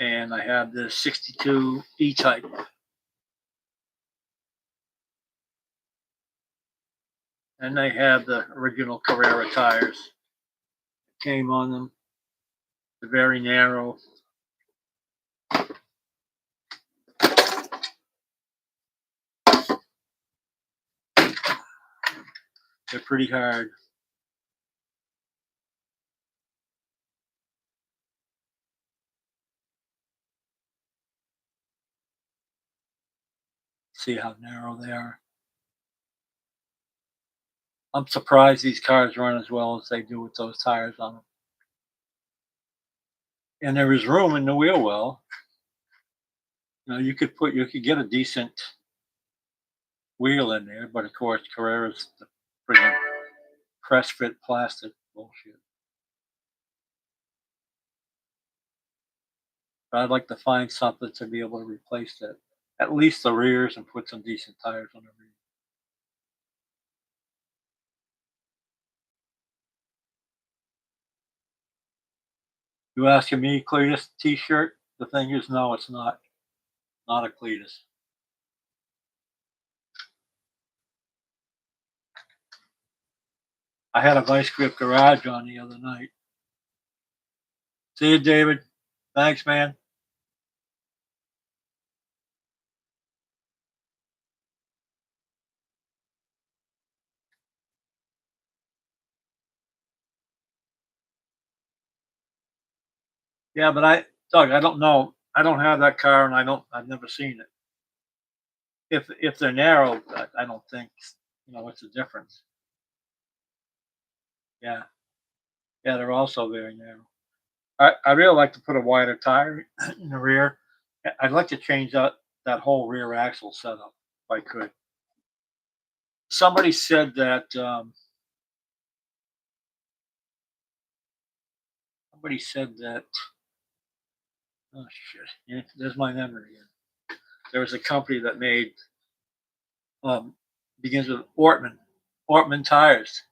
and I have the 62 E-Type. And they have the original Carrera tires. Came on them. They're very narrow. They're pretty hard. See how narrow they are. I'm surprised these cars run as well as they do with those tires on them. And there is room in the wheel well. You know, you could get a decent wheel in there, but of course Carrera's the freaking press fit plastic bullshit. But I'd like to find something to be able to replace that. At least the rears, and put some decent tires on the rear. You asking me, Cletus t-shirt? The thing is, no, it's not. Not a Cletus. I had a Vice Grip Garage on the other night. See you, David. Thanks, man. Yeah, but Doug, I don't know. I don't have that car, and I've never seen it. If they're narrow, I don't think, what's the difference? Yeah, yeah, they're also very narrow. I really like to put a wider tire in the rear. I'd like to change that whole rear axle setup if I could. Somebody said that. Somebody said that. Oh shit! Yeah, there's my memory again. There was a company that made begins with Ortman tires.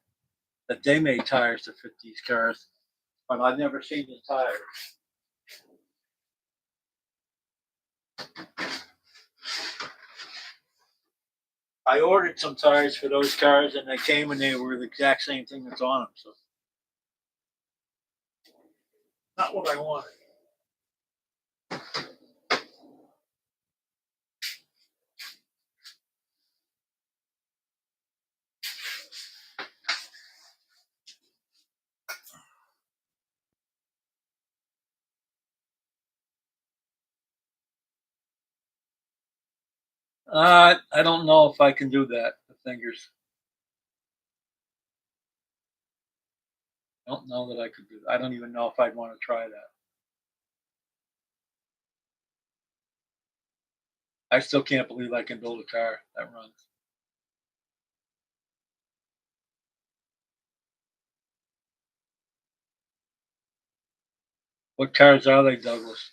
That they made tires to fit these cars, but I've never seen the tires. I ordered some tires for those cars, and they came and they were the exact same thing that's on them. So, not what I wanted. I don't know if I can do that. The fingers. I don't know that I could do that. I don't even know if I'd want to try that. I still can't believe I can build a car that runs. What cars are they, Douglas?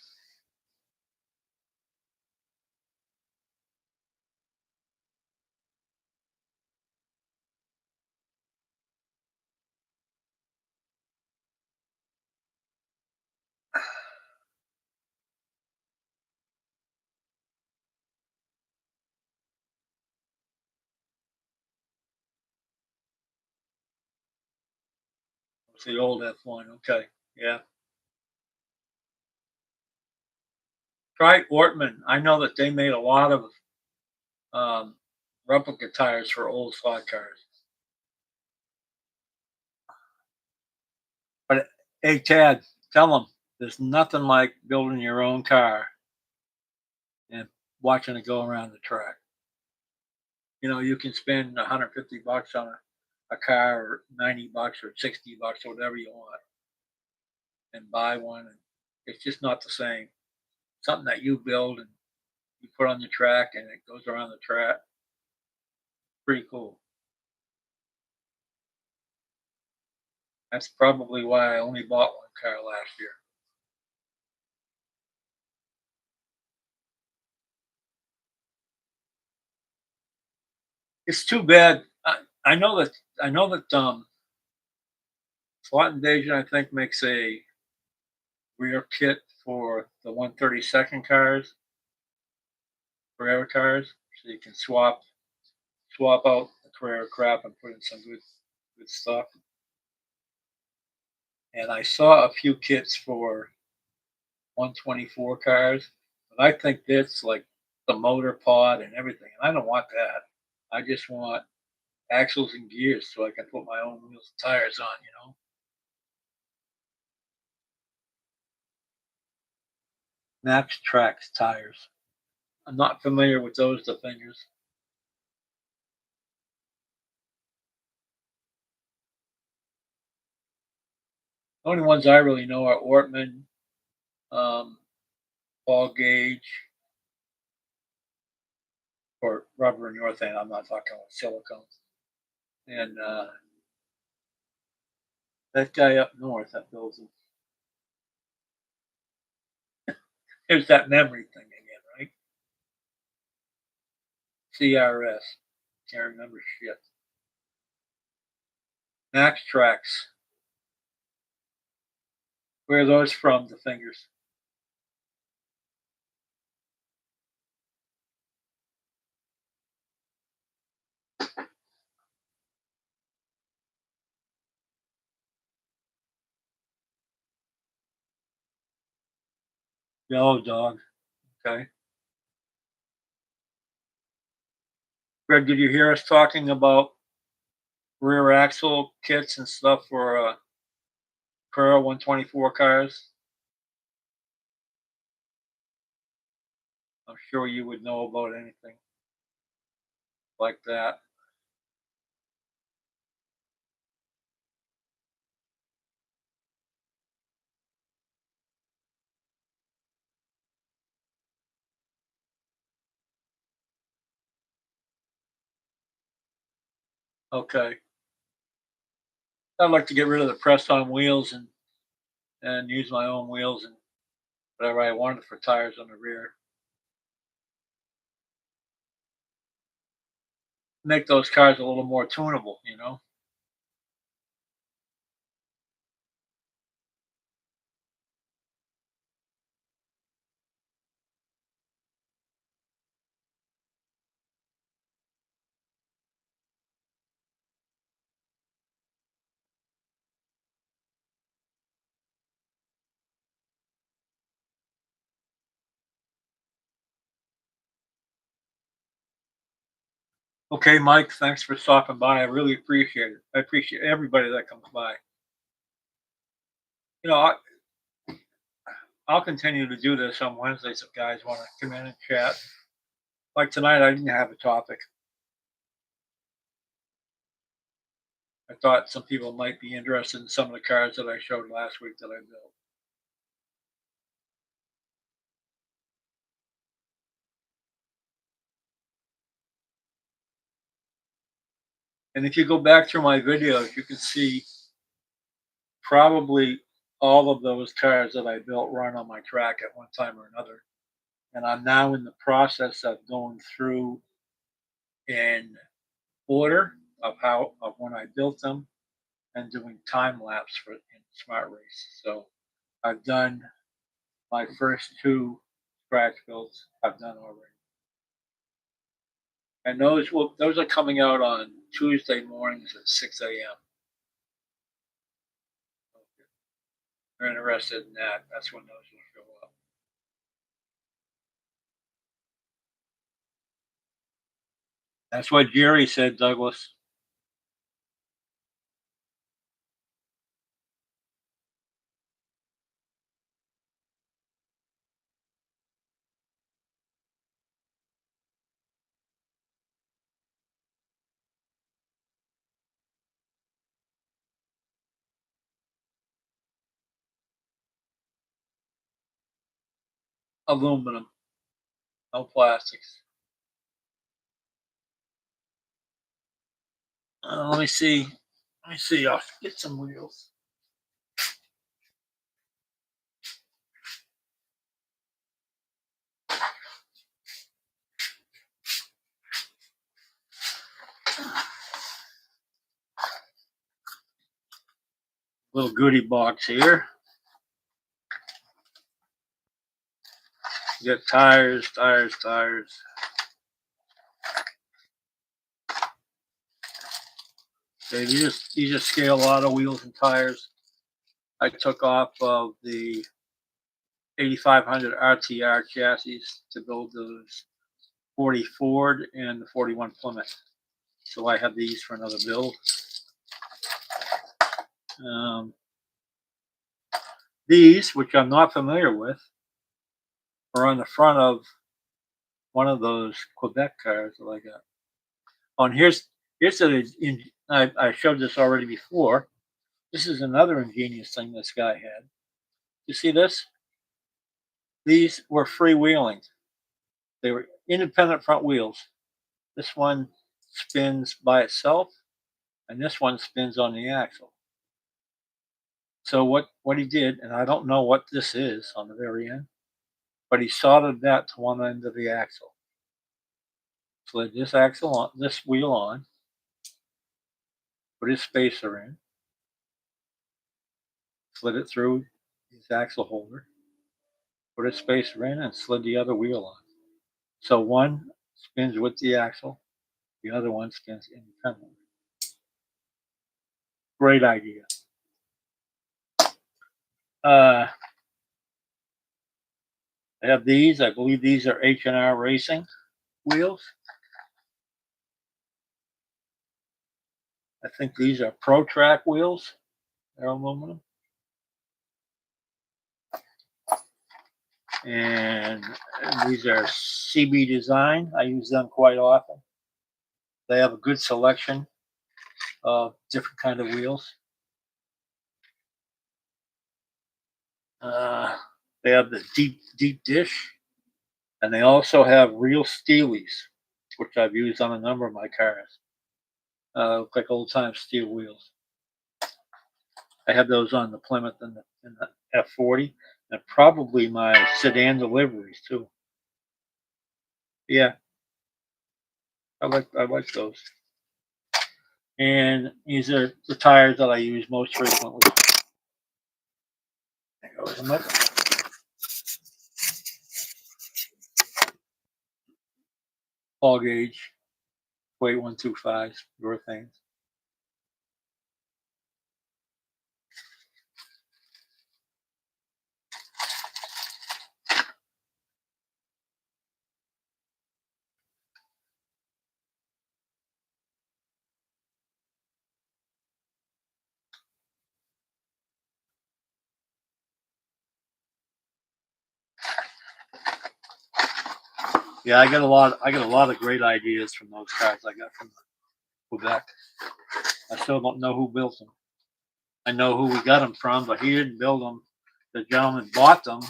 It's the old F1. Okay, yeah. Try Ortman. I know that they made a lot of um, replica tires for old slot cars. But hey, Tad, tell them There's nothing like building your own car and watching it go around the track. You know, you can spend 150 bucks on a car or 90 bucks or 60 bucks or whatever you want and buy one. And it's just not the same. Something that you build and you put on the track and it goes around the track. Pretty cool. That's probably why I only bought one car last year. It's too bad. I know that Slot Invasion I think makes a rear kit for the 132nd cars, Carrera cars, so you can swap out the Carrera crap and put in some good stuff. And I saw a few kits for 124 cars, but I think that's like the motor pod and everything. And I don't want that. I just want axles and gears so I can put my own wheels and tires on, you know. Max Trax tires. I'm not familiar with those Defenders. The only ones I really know are Ortman, um, Paul Gage, or rubber and urethane. I'm not talking about silicone. And that guy up north that builds them. There's that memory thing again, right? CRS. Can't remember shit. Max Trax. Where are those from, the fingers? Yellow Dog. Okay. Greg, did you hear us talking about rear axle kits and stuff for Carrera 124 cars? I'm sure you would know about anything like that. Okay. I'd like to get rid of the press on wheels and use my own wheels and whatever I wanted for tires on the rear. Make those cars a little more tunable, you know? Okay, Mike, thanks for stopping by. I really appreciate it. I appreciate everybody that comes by. You know, I'll continue to do this on Wednesdays if guys want to come in and chat. Like tonight, I didn't have a topic. I thought some people might be interested in some of the cars that I showed last week that I built. And if you go back through my videos, you can see probably all of those cars that I built run on my track at one time or another. And I'm now in the process of going through in order of when I built them and doing time lapse for in Smart Race. So I've done my first two scratch builds. I've done already, and those are coming out on Tuesday mornings at 6 a.m. If you're interested in that, that's when those will show up. That's what Jerry said, Douglas. aluminum, no plastics. Let me see. Let me see. I'll get some wheels. Little goodie box here. You got tires. Okay, you just scale a lot of wheels and tires. I took off of the 8500 RTR chassis to build those 40 Ford and the 41 Plymouth. So I have these for another build. These, which I'm not familiar with, are on the front of one of those Quebec cars that I got. Oh, and here's I showed this already before. This is another ingenious thing this guy had. You see this? These were freewheeling. They were independent front wheels. This one spins by itself, and this one spins on the axle. So what he did, and I don't know what this is on the very end, but he soldered that to one end of the axle. Slid this axle on, this wheel on, put his spacer in, slid it through his axle holder, put his spacer in, and slid the other wheel on. So one spins with the axle, the other one spins independently. Great idea. I have these. I believe these are H&R Racing wheels. I think these are Pro Track wheels. They're aluminum. And these are CB Design. I use them quite often. They have a good selection of different kind of wheels. They have the deep dish, and they also have real Steelies, which I've used on a number of my cars. Look like old time steel wheels. I have those on the Plymouth and the F40, and probably my sedan deliveries too. Yeah, I like those. And these are the tires that I use most frequently. There goes them up. All gauge, weight 125s, your things. Yeah, I get a lot of great ideas from those cars I got from Quebec. I still don't know who built them. I know who we got them from, but he didn't build them. The gentleman bought them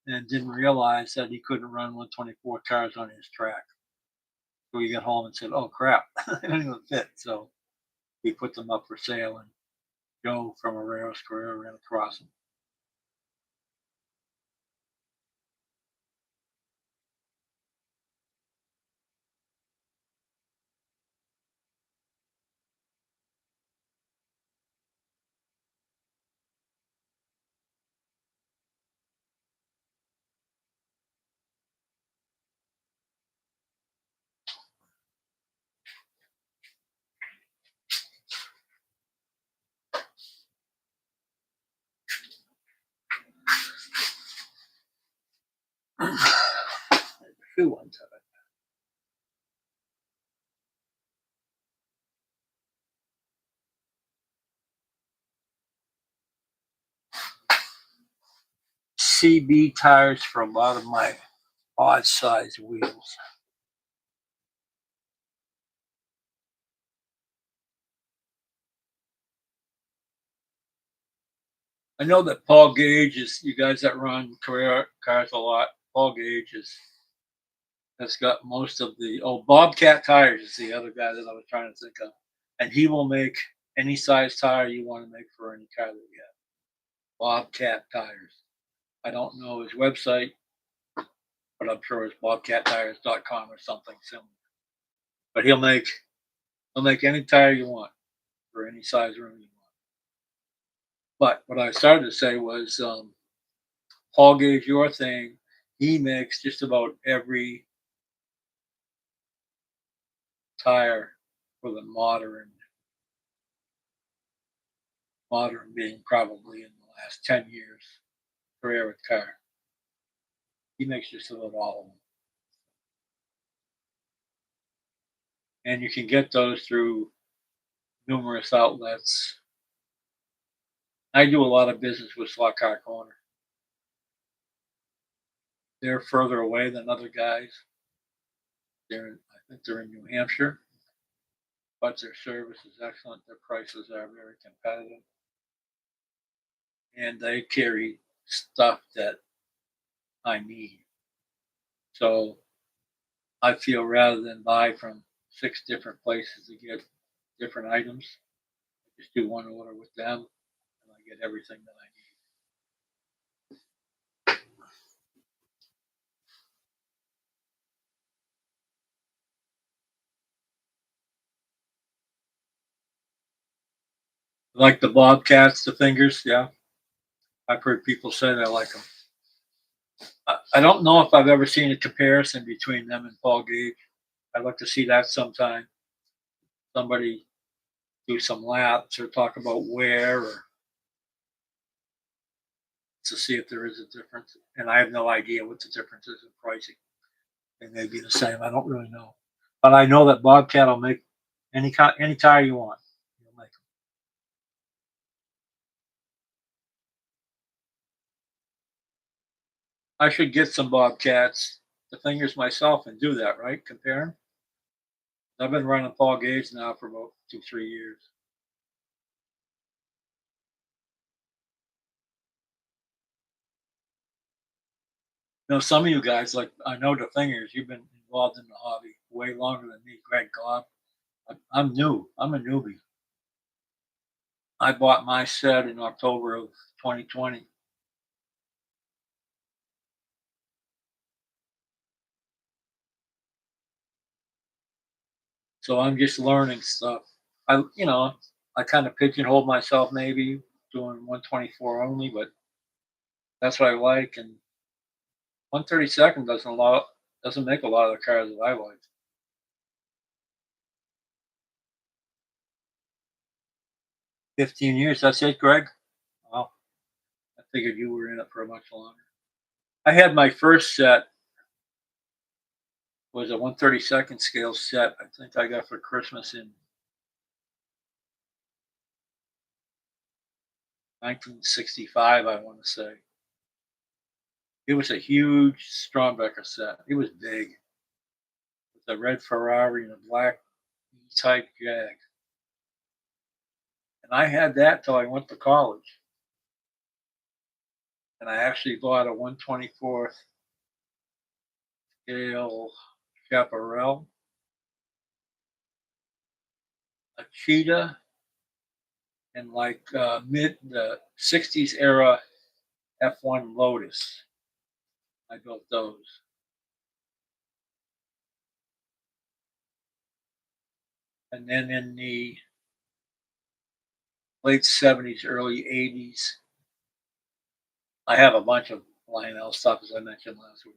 and didn't realize that he couldn't run 124 cars on his track. So he got home and said, "Oh crap, they don't even fit." So he put them up for sale, and Joe from Herrera's Career ran across them. Few ones of it. CB tires for a lot of my odd size wheels. I know that Paul Gage is, you guys that run Carrera cars a lot, Paul Gage has got most of the, oh, Bobcat Tires is the other guy that I was trying to think of. And he will make any size tire you want to make for any car that you have. Bobcat Tires. I don't know his website, but I'm sure it's bobcattires.com or something similar. But he'll make any tire you want for any size rim you want. But what I started to say was Paul Gage, your thing, he makes just about every tire for the modern being probably in the last 10 years Carrera car. He makes just about all of them. And you can get those through numerous outlets. I do a lot of business with Slot Car Corner. They're further away than other guys. I think they're in New Hampshire, but their service is excellent. Their prices are very competitive, and they carry stuff that I need. So I feel rather than buy from 6 different places to get different items, I just do one order with them, and I get everything that I need. Like the Bobcats, the fingers, yeah. I've heard people say they like them. I don't know if I've ever seen a comparison between them and Paul Gage. I'd like to see that sometime. Somebody do some laps or talk about wear or to see if there is a difference. And I have no idea what the difference is in pricing. They may be the same. I don't really know. But I know that Bobcat will make any tire you want. He'll make them. I should get some Bobcats, the fingers myself, and do that, right? Compare them. I've been running Paul Gage now for about 2, 3 years. You know, some of you guys, like I know the fingers, you've been involved in the hobby way longer than me. Greg Gobb. I'm new. I'm a newbie. I bought my set in October of 2020. So I'm just learning stuff. I kind of pigeonholed myself maybe doing 124 only, but that's what I like. And 132nd doesn't make a lot of the cars that I like. 15 years. That's it, Greg. Well, I figured you were in it for much longer. I had my first set was a 132nd scale set. I think I got for Christmas in 1965. I want to say it was a huge Strombecker set. It was big with a red Ferrari and a black E-type Jag, and I had that till I went to college. And I actually bought a 124th scale Chaparral, a Cheetah, and like mid the '60s era F1 Lotus. I built those. And then in the late '70s, early '80s, I have a bunch of Lionel stuff, as I mentioned last week.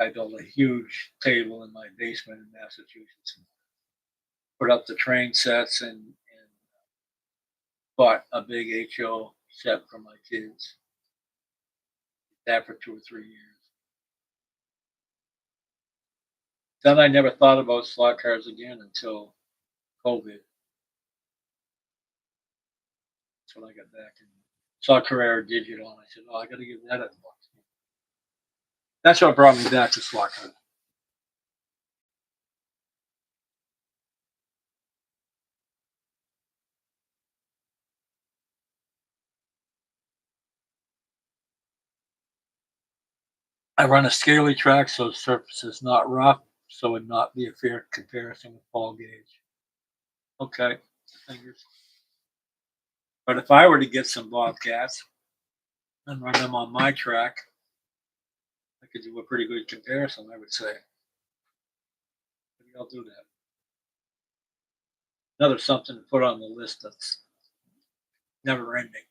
I built a huge table in my basement in Massachusetts and put up the train sets and bought a big HO set for my kids. That for 2 or 3 years. Then I never thought about slot cars again until COVID. That's when I got back and saw Carrera Digital, and I said, "Oh, I got to give that a look." That's what brought me back to slot cars. I run a scaly track, so the surface is not rough, so it would not be a fair comparison with Paul Gage. Okay, fingers. But if I were to get some Bobcats and run them on my track, I could do a pretty good comparison, I would say. Maybe I'll do that. Another something to put on the list that's never ending.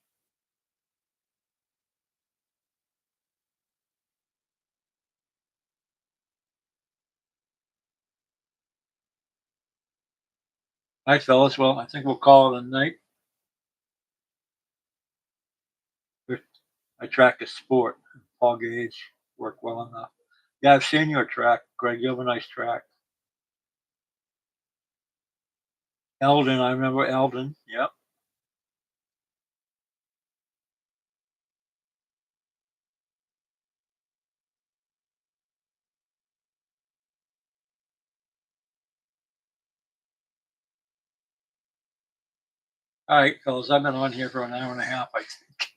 All right, fellas. Well, I think we'll call it a night. My track is sport. Paul Gage worked well enough. Yeah, I've seen your track, Greg. You have a nice track. Eldon, I remember Eldon. Yep. All right, fellas. I've been on here for an hour and a half, I think.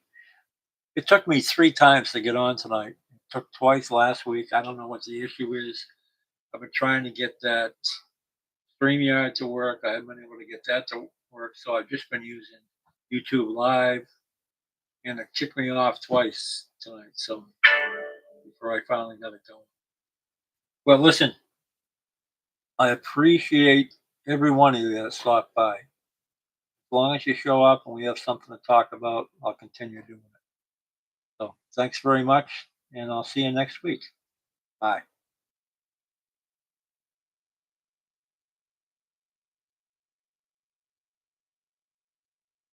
It took me 3 times to get on tonight. It took twice last week. I don't know what the issue is. I've been trying to get that StreamYard to work. I haven't been able to get that to work, so I've just been using YouTube Live, and it kicked me off twice tonight. So before I finally got it going. Well, listen, I appreciate every one of you that stopped by. As long as you show up and we have something to talk about, I'll continue doing it. So thanks very much, and I'll see you next week. Bye.